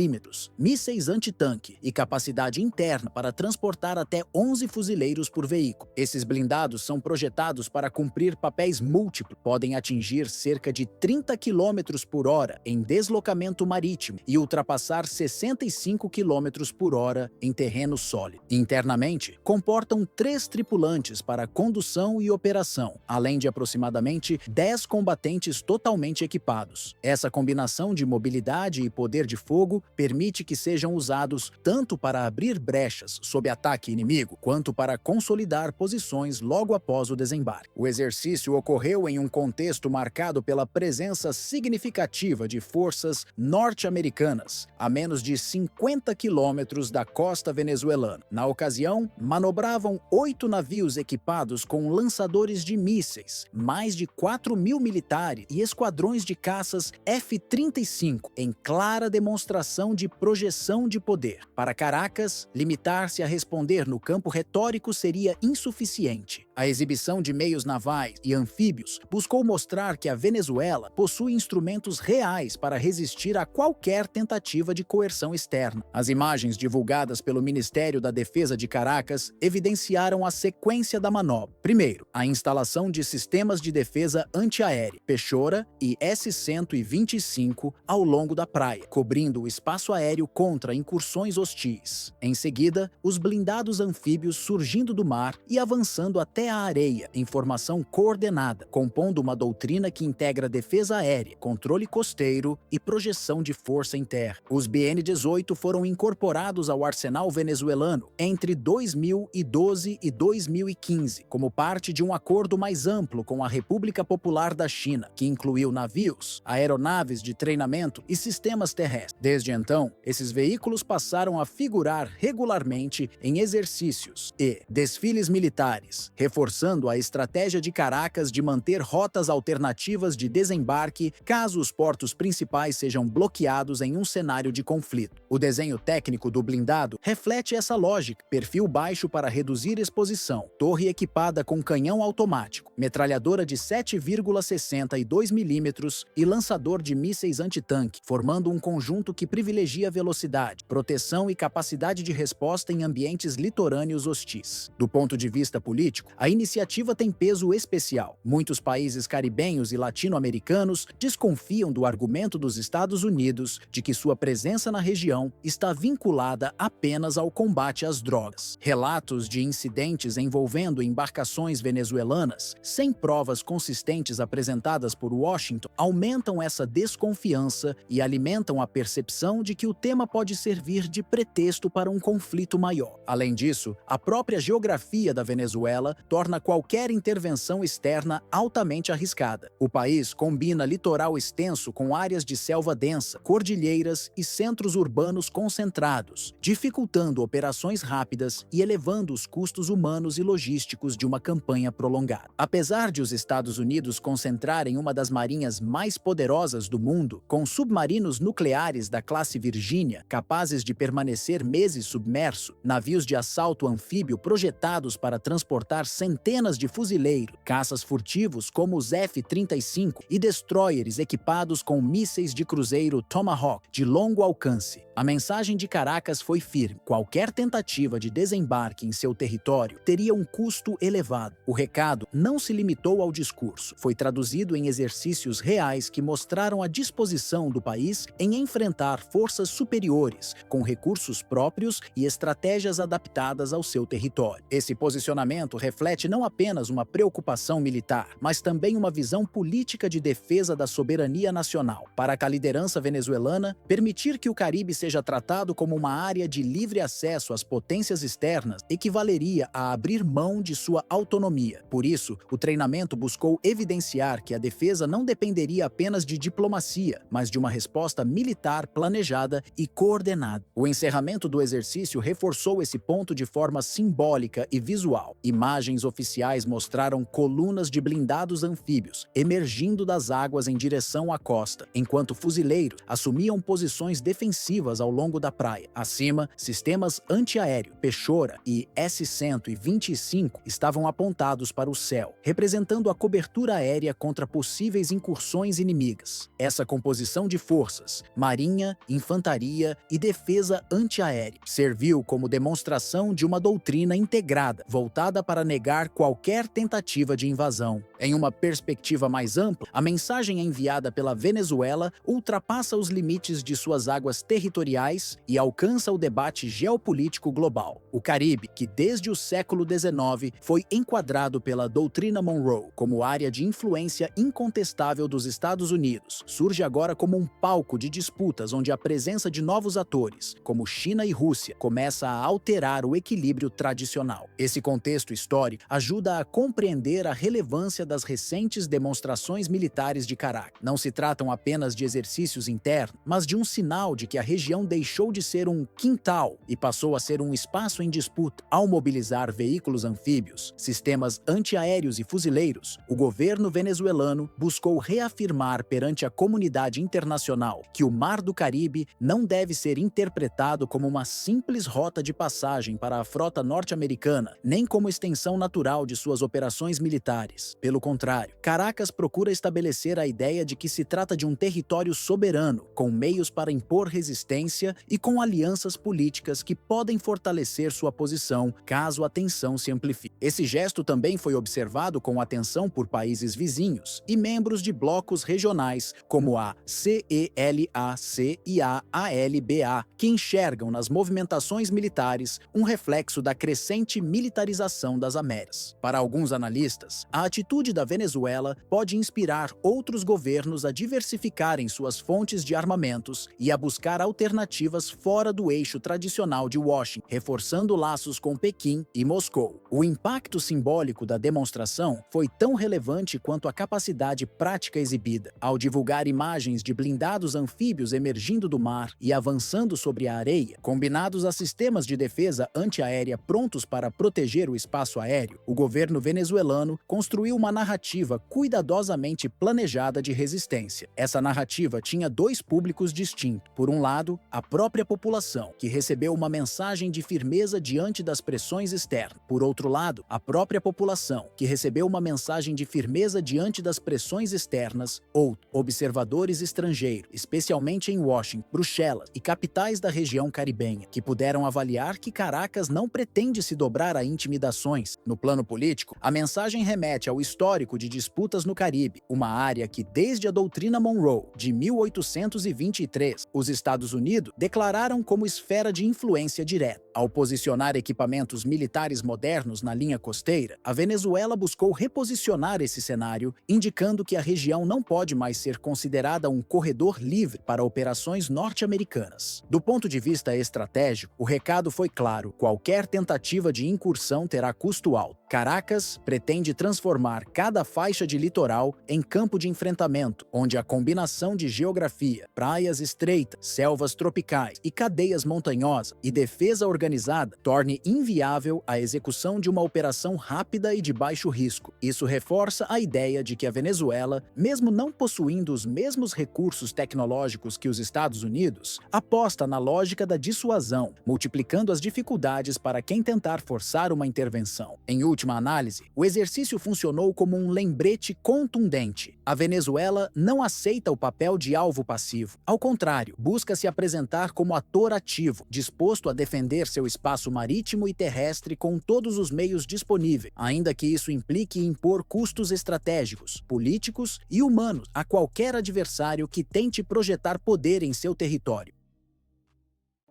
Speaker 1: mísseis antitanque e capacidade interna para transportar até 11 fuzileiros por veículo. Esses blindados são projetados para cumprir papéis múltiplos, podem atingir cerca de 30 km por hora em deslocamento marítimo e ultrapassar 65 km por hora em terreno sólido. Internamente, comportam 3 tripulantes para condução e operação, além de aproximadamente 10 combatentes totalmente equipados. Essa combinação de mobilidade e poder de fogo permite que sejam usados tanto para abrir brechas sob ataque inimigo, quanto para consolidar posições logo após o desembarque. O exercício ocorreu em um contexto marcado pela presença significativa de forças norte-americanas, a menos de 50 quilômetros da costa venezuelana. Na ocasião, manobravam 8 navios equipados com lançadores de mísseis, mais de 4.000 militares e esquadrões de caças F-35, em clara demonstração de projeção de poder. Para Caracas, limitar-se a responder no campo retórico seria insuficiente. A exibição de meios navais e anfíbios buscou mostrar que a Venezuela possui instrumentos reais para resistir a qualquer tentativa de coerção externa. As imagens divulgadas pelo Ministério da Defesa de Caracas evidenciaram a sequência da manobra. Primeiro, a instalação de sistemas de defesa antiaérea, Pechora e S-125 ao longo da praia, cobrindo o espaço aéreo contra incursões hostis. Em seguida, os blindados anfíbios surgindo do mar e avançando até até a areia em formação coordenada, compondo uma doutrina que integra defesa aérea, controle costeiro e projeção de força em terra. Os BN-18 foram incorporados ao arsenal venezuelano entre 2012 e 2015, como parte de um acordo mais amplo com a República Popular da China, que incluiu navios, aeronaves de treinamento e sistemas terrestres. Desde então, esses veículos passaram a figurar regularmente em exercícios e desfiles militares, reforçando a estratégia de Caracas de manter rotas alternativas de desembarque caso os portos principais sejam bloqueados em um cenário de conflito. O desenho técnico do blindado reflete essa lógica: perfil baixo para reduzir exposição, torre equipada com canhão automático, metralhadora de 7,62 mm e lançador de mísseis antitanque, formando um conjunto que privilegia velocidade, proteção e capacidade de resposta em ambientes litorâneos hostis. Do ponto de vista político, a iniciativa tem peso especial. Muitos países caribenhos e latino-americanos desconfiam do argumento dos Estados Unidos de que sua presença na região está vinculada apenas ao combate às drogas. Relatos de incidentes envolvendo embarcações venezuelanas, sem provas consistentes apresentadas por Washington, aumentam essa desconfiança e alimentam a percepção de que o tema pode servir de pretexto para um conflito maior. Além disso, a própria geografia da Venezuela torna qualquer intervenção externa altamente arriscada. O país combina litoral extenso com áreas de selva densa, cordilheiras e centros urbanos concentrados, dificultando operações rápidas e elevando os custos humanos e logísticos de uma campanha prolongada. Apesar de os Estados Unidos concentrarem uma das marinhas mais poderosas do mundo, com submarinos nucleares da classe Virgínia capazes de permanecer meses submerso, navios de assalto anfíbio projetados para transportar centenas de fuzileiros, caças furtivos como os F-35 e destroyers equipados com mísseis de cruzeiro Tomahawk de longo alcance, a mensagem de Caracas foi firme: qualquer tentativa de desembarque em seu território teria um custo elevado. O recado não se limitou ao discurso, foi traduzido em exercícios reais que mostraram a disposição do país em enfrentar forças superiores, com recursos próprios e estratégias adaptadas ao seu território. Esse posicionamento reflete não apenas uma preocupação militar, mas também uma visão política de defesa da soberania nacional. Para a liderança venezuelana, permitir que o Caribe seja tratado como uma área de livre acesso às potências externas equivaleria a abrir mão de sua autonomia. Por isso, o treinamento buscou evidenciar que a defesa não dependeria apenas de diplomacia, mas de uma resposta militar planejada e coordenada. O encerramento do exercício reforçou esse ponto de forma simbólica e visual. Imagens oficiais mostraram colunas de blindados anfíbios emergindo das águas em direção à costa, enquanto fuzileiros assumiam posições defensivas ao longo da praia. Acima, sistemas antiaéreo Pechora e S-125 estavam apontados para o céu, representando a cobertura aérea contra possíveis incursões inimigas. Essa composição de forças, marinha, infantaria e defesa antiaérea, serviu como demonstração de uma doutrina integrada, voltada para negar qualquer tentativa de invasão. Em uma perspectiva mais ampla, a mensagem enviada pela Venezuela ultrapassa os limites de suas águas territoriais e alcança o debate geopolítico global. O Caribe, que desde o século XIX foi enquadrado pela doutrina Monroe como área de influência incontestável dos Estados Unidos, surge agora como um palco de disputas onde a presença de novos atores, como China e Rússia, começa a alterar o equilíbrio tradicional. Esse contexto histórico ajuda a compreender a relevância das recentes demonstrações militares de Caracas. Não se tratam apenas de exercícios internos, mas de um sinal de que a região deixou de ser um quintal e passou a ser um espaço em disputa. Ao mobilizar veículos anfíbios, sistemas antiaéreos e fuzileiros, o governo venezuelano buscou reafirmar perante a comunidade internacional que o Mar do Caribe não deve ser interpretado como uma simples rota de passagem para a frota norte-americana, nem como extensão natural de suas operações militares. Pelo contrário, Caracas procura estabelecer a ideia de que se trata de um território soberano, com meios para impor resistência e com alianças políticas que podem fortalecer sua posição caso a tensão se amplifique. Esse gesto também foi observado com atenção por países vizinhos e membros de blocos regionais, como a CELAC e a ALBA, que enxergam nas movimentações militares um reflexo da crescente militarização das Américas. Américas. Para alguns analistas, a atitude da Venezuela pode inspirar outros governos a diversificarem suas fontes de armamentos e a buscar alternativas fora do eixo tradicional de Washington, reforçando laços com Pequim e Moscou. O impacto simbólico da demonstração foi tão relevante quanto a capacidade prática exibida. Ao divulgar imagens de blindados anfíbios emergindo do mar e avançando sobre a areia, combinados a sistemas de defesa antiaérea prontos para proteger o espaço aéreo, o governo venezuelano construiu uma narrativa cuidadosamente planejada de resistência. Essa narrativa tinha dois públicos distintos. Por um lado, a própria população, que recebeu uma mensagem de firmeza diante das pressões externas. Por outro lado, a própria população, que recebeu uma mensagem de firmeza diante das pressões externas, ou observadores estrangeiros, especialmente em Washington, Bruxelas e capitais da região caribenha, que puderam avaliar que Caracas não pretende se dobrar a intimidações. No plano político, a mensagem remete ao histórico de disputas no Caribe, uma área que, desde a doutrina Monroe, de 1823, os Estados Unidos declararam como esfera de influência direta. Ao posicionar equipamentos militares modernos na linha costeira, a Venezuela buscou reposicionar esse cenário, indicando que a região não pode mais ser considerada um corredor livre para operações norte-americanas. Do ponto de vista estratégico, o recado foi claro: qualquer tentativa de incursão terá custo alto. Caracas pretende transformar cada faixa de litoral em campo de enfrentamento, onde a combinação de geografia, praias estreitas, selvas tropicais e cadeias montanhosas e defesa organizada torne inviável a execução de uma operação rápida e de baixo risco. Isso reforça a ideia de que a Venezuela, mesmo não possuindo os mesmos recursos tecnológicos que os Estados Unidos, aposta na lógica da dissuasão, multiplicando as dificuldades para quem tentar forçar uma intervenção. Em última análise, o exercício funcionou como um lembrete contundente. A Venezuela não aceita o papel de alvo passivo. Ao contrário, busca se apresentar como ator ativo, disposto a defender seu espaço marítimo e terrestre com todos os meios disponíveis, ainda que isso implique impor custos estratégicos, políticos e humanos a qualquer adversário que tente projetar poder em seu território.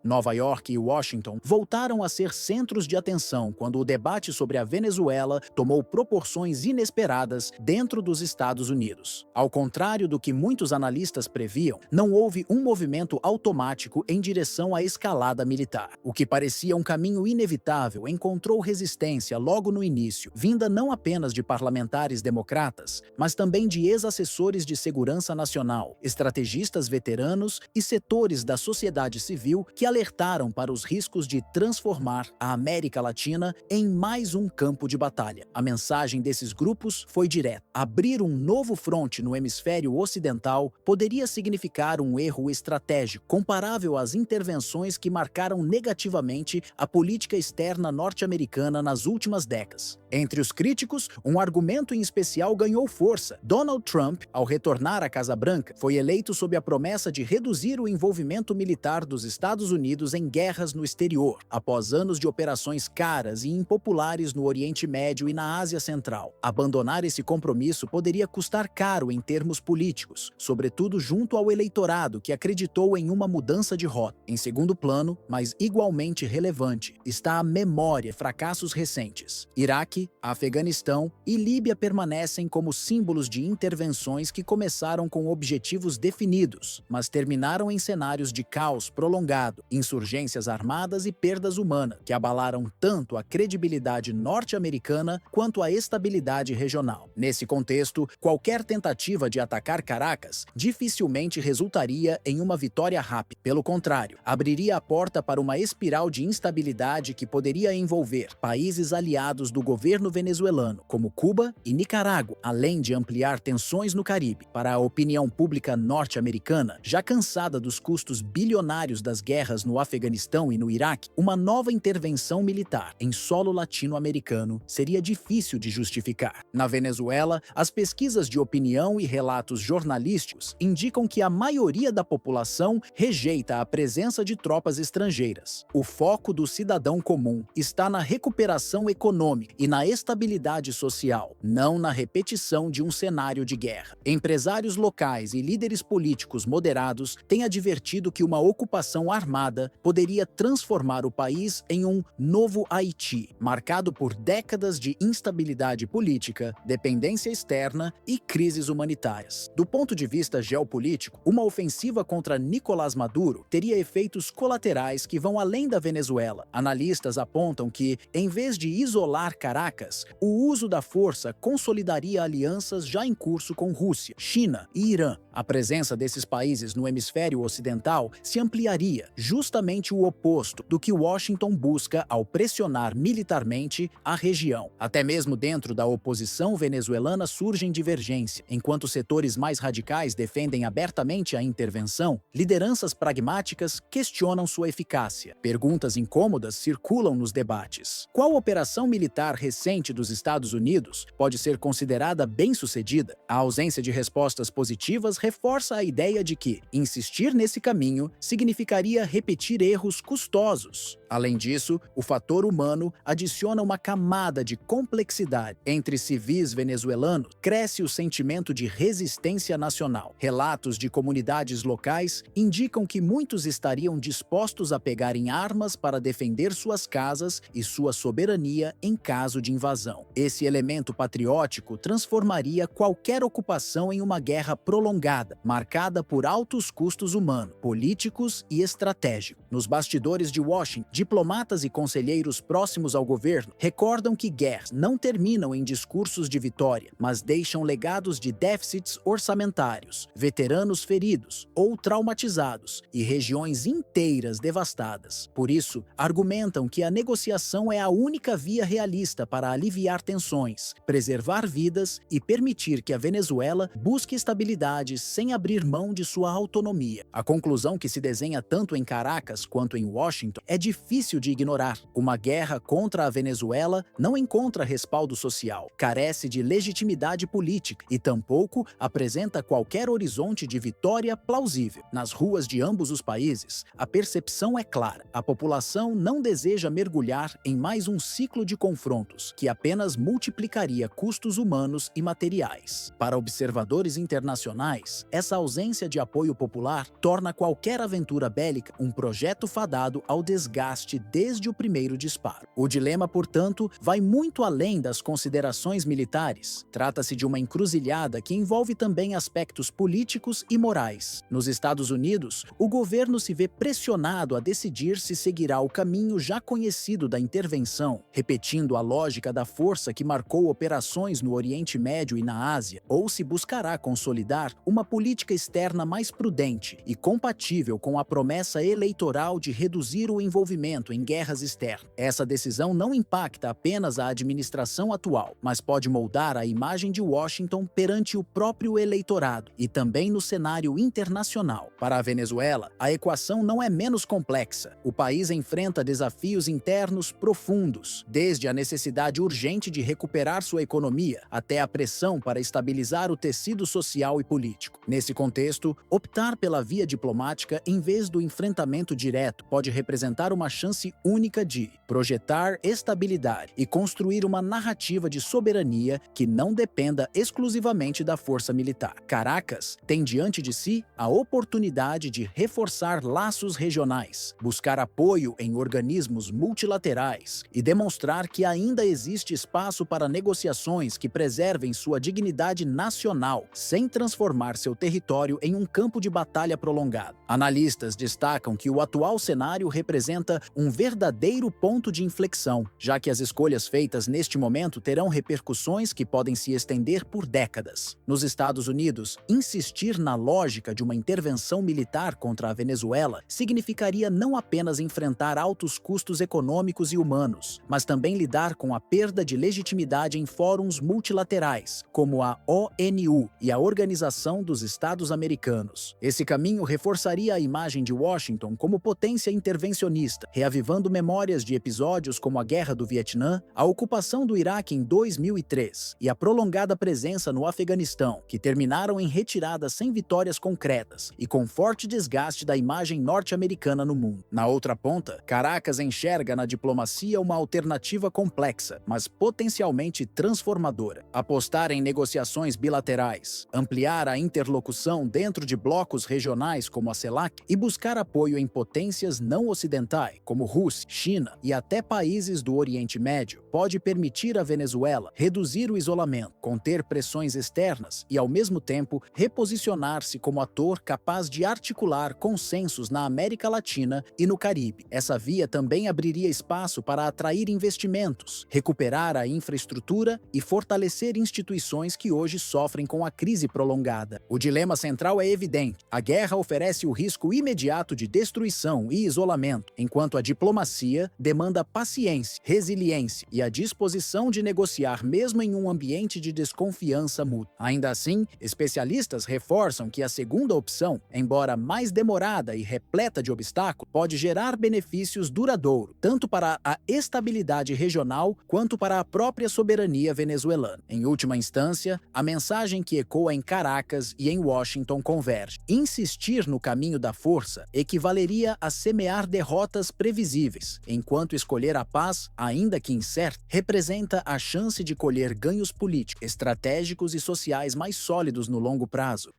Speaker 1: Nova York e Washington voltaram a ser centros de atenção quando o debate sobre a Venezuela tomou proporções inesperadas dentro dos Estados Unidos. Ao contrário do que muitos analistas previam, não houve um movimento automático em direção à escalada militar. O que parecia um caminho inevitável encontrou resistência logo no início, vinda não apenas de parlamentares democratas, mas também de ex-assessores de segurança nacional, estrategistas veteranos e setores da sociedade civil que alertaram para os riscos de transformar a América Latina em mais um campo de batalha. A mensagem desses grupos foi direta: abrir um novo fronte no hemisfério ocidental poderia significar um erro estratégico, comparável às intervenções que marcaram negativamente a política externa norte-americana nas últimas décadas. Entre os críticos, um argumento em especial ganhou força. Donald Trump, ao retornar à Casa Branca, foi eleito sob a promessa de reduzir o envolvimento militar dos Estados Unidos em guerras no exterior, após anos de operações caras e impopulares no Oriente Médio e na Ásia Central. Abandonar esse compromisso poderia custar caro em termos políticos, sobretudo junto ao eleitorado que acreditou em uma mudança de rota. Em segundo plano, mas igualmente relevante, está a memória de fracassos recentes. Iraque, Afeganistão e Líbia permanecem como símbolos de intervenções que começaram com objetivos definidos, mas terminaram em cenários de caos prolongado, insurgências armadas e perdas humanas, que abalaram tanto a credibilidade norte-americana quanto a estabilidade regional. Nesse contexto, qualquer tentativa de atacar Caracas dificilmente resultaria em uma vitória rápida. Pelo contrário, abriria a porta para uma espiral de instabilidade que poderia envolver países aliados do governo venezuelano, como Cuba e Nicarágua, além de ampliar tensões no Caribe. Para a opinião pública norte-americana, já cansada dos custos bilionários das guerras no Afeganistão e no Iraque, uma nova intervenção militar em solo latino-americano seria difícil de justificar. Na Venezuela, as pesquisas de opinião e relatos jornalísticos indicam que a maioria da população rejeita a presença de tropas estrangeiras. O foco do cidadão comum está na recuperação econômica e na na estabilidade social, não na repetição de um cenário de guerra. Empresários locais e líderes políticos moderados têm advertido que uma ocupação armada poderia transformar o país em um novo Haiti, marcado por décadas de instabilidade política, dependência externa e crises humanitárias. Do ponto de vista geopolítico, uma ofensiva contra Nicolás Maduro teria efeitos colaterais que vão além da Venezuela. Analistas apontam que, em vez de isolar Caracas, o uso da força consolidaria alianças já em curso com Rússia, China e Irã. A presença desses países no hemisfério ocidental se ampliaria, justamente o oposto do que Washington busca ao pressionar militarmente a região. Até mesmo dentro da oposição venezuelana surgem divergências. Enquanto setores mais radicais defendem abertamente a intervenção, lideranças pragmáticas questionam sua eficácia. Perguntas incômodas circulam nos debates. Qual operação militar recente dos Estados Unidos pode ser considerada bem-sucedida? A ausência de respostas positivas reforça a ideia de que insistir nesse caminho significaria repetir erros custosos. Além disso, o fator humano adiciona uma camada de complexidade. Entre civis venezuelanos, cresce o sentimento de resistência nacional. Relatos de comunidades locais indicam que muitos estariam dispostos a pegarem armas para defender suas casas e sua soberania em caso de invasão. Esse elemento patriótico transformaria qualquer ocupação em uma guerra prolongada, marcada por altos custos humanos, políticos e estratégicos. Nos bastidores de Washington, diplomatas e conselheiros próximos ao governo recordam que guerras não terminam em discursos de vitória, mas deixam legados de déficits orçamentários, veteranos feridos ou traumatizados e regiões inteiras devastadas. Por isso, argumentam que a negociação é a única via realista para aliviar tensões, preservar vidas e permitir que a Venezuela busque estabilidade sem abrir mão de sua autonomia. A conclusão que se desenha tanto em Caracas quanto em Washington é difícil de ignorar. Uma guerra contra a Venezuela não encontra respaldo social, carece de legitimidade política e tampouco apresenta qualquer horizonte de vitória plausível. Nas ruas de ambos os países, a percepção é clara. A população não deseja mergulhar em mais um ciclo de confrontos que apenas multiplicaria custos humanos e materiais. Para observadores internacionais, essa ausência de apoio popular torna qualquer aventura bélica um projeto fadado ao desgaste desde o primeiro disparo. O dilema, portanto, vai muito além das considerações militares. Trata-se de uma encruzilhada que envolve também aspectos políticos e morais. Nos Estados Unidos, o governo se vê pressionado a decidir se seguirá o caminho já conhecido da intervenção, repetindo a lógica da força que marcou operações no Oriente Médio e na Ásia, ou se buscará consolidar uma política externa mais prudente e compatível com a promessa eleitoral de reduzir o envolvimento em guerras externas. Essa decisão não impacta apenas a administração atual, mas pode moldar a imagem de Washington perante o próprio eleitorado e também no cenário internacional. Para a Venezuela, a equação não é menos complexa. O país enfrenta desafios internos profundos, desde a necessidade urgente de recuperar sua economia até a pressão para estabilizar o tecido social e político. Nesse contexto, optar pela via diplomática em vez do enfrentamento direto pode representar uma chance única de projetar estabilidade e construir uma narrativa de soberania que não dependa exclusivamente da força militar. Caracas tem diante de si a oportunidade de reforçar laços regionais, buscar apoio em organismos multilaterais e demonstrar que ainda existe espaço para negociações que preservem sua dignidade nacional, sem transformar seu território em um campo de batalha prolongado. Analistas destacam que o atual cenário representa um verdadeiro ponto de inflexão, já que as escolhas feitas neste momento terão repercussões que podem se estender por décadas. Nos Estados Unidos, insistir na lógica de uma intervenção militar contra a Venezuela significaria não apenas enfrentar altos custos econômicos e humanos, mas também lidar com a perda de legitimidade em fóruns multilaterais, como a ONU e a Organização dos Estados Americanos. Esse caminho reforçaria a imagem de Washington como potência intervencionista, reavivando memórias de episódios como a Guerra do Vietnã, a ocupação do Iraque em 2003 e a prolongada presença no Afeganistão, que terminaram em retiradas sem vitórias concretas e com forte desgaste da imagem norte-americana no mundo. Na outra ponta, Caracas enxerga na diplomacia uma alternativa complexa, complexa, mas potencialmente transformadora. Apostar em negociações bilaterais, ampliar a interlocução dentro de blocos regionais como a CELAC e buscar apoio em potências não ocidentais, como Rússia, China e até países do Oriente Médio, pode permitir à Venezuela reduzir o isolamento, conter pressões externas e, ao mesmo tempo, reposicionar-se como ator capaz de articular consensos na América Latina e no Caribe. Essa via também abriria espaço para atrair investimentos, recuperar a infraestrutura e fortalecer instituições que hoje sofrem com a crise prolongada. O dilema central é evidente. A guerra oferece o risco imediato de destruição e isolamento, enquanto a diplomacia demanda paciência, resiliência e a disposição de negociar mesmo em um ambiente de desconfiança mútua. Ainda assim, especialistas reforçam que a segunda opção, embora mais demorada e repleta de obstáculos, pode gerar benefícios duradouros, tanto para a estabilidade regional quanto para a própria soberania venezuelana. Em última instância, a mensagem que ecoa em Caracas e em Washington converge. Insistir no caminho da força equivaleria a semear derrotas previsíveis, enquanto escolher a paz, ainda que incerta, representa a chance de colher ganhos políticos, estratégicos e sociais mais sólidos no longo prazo.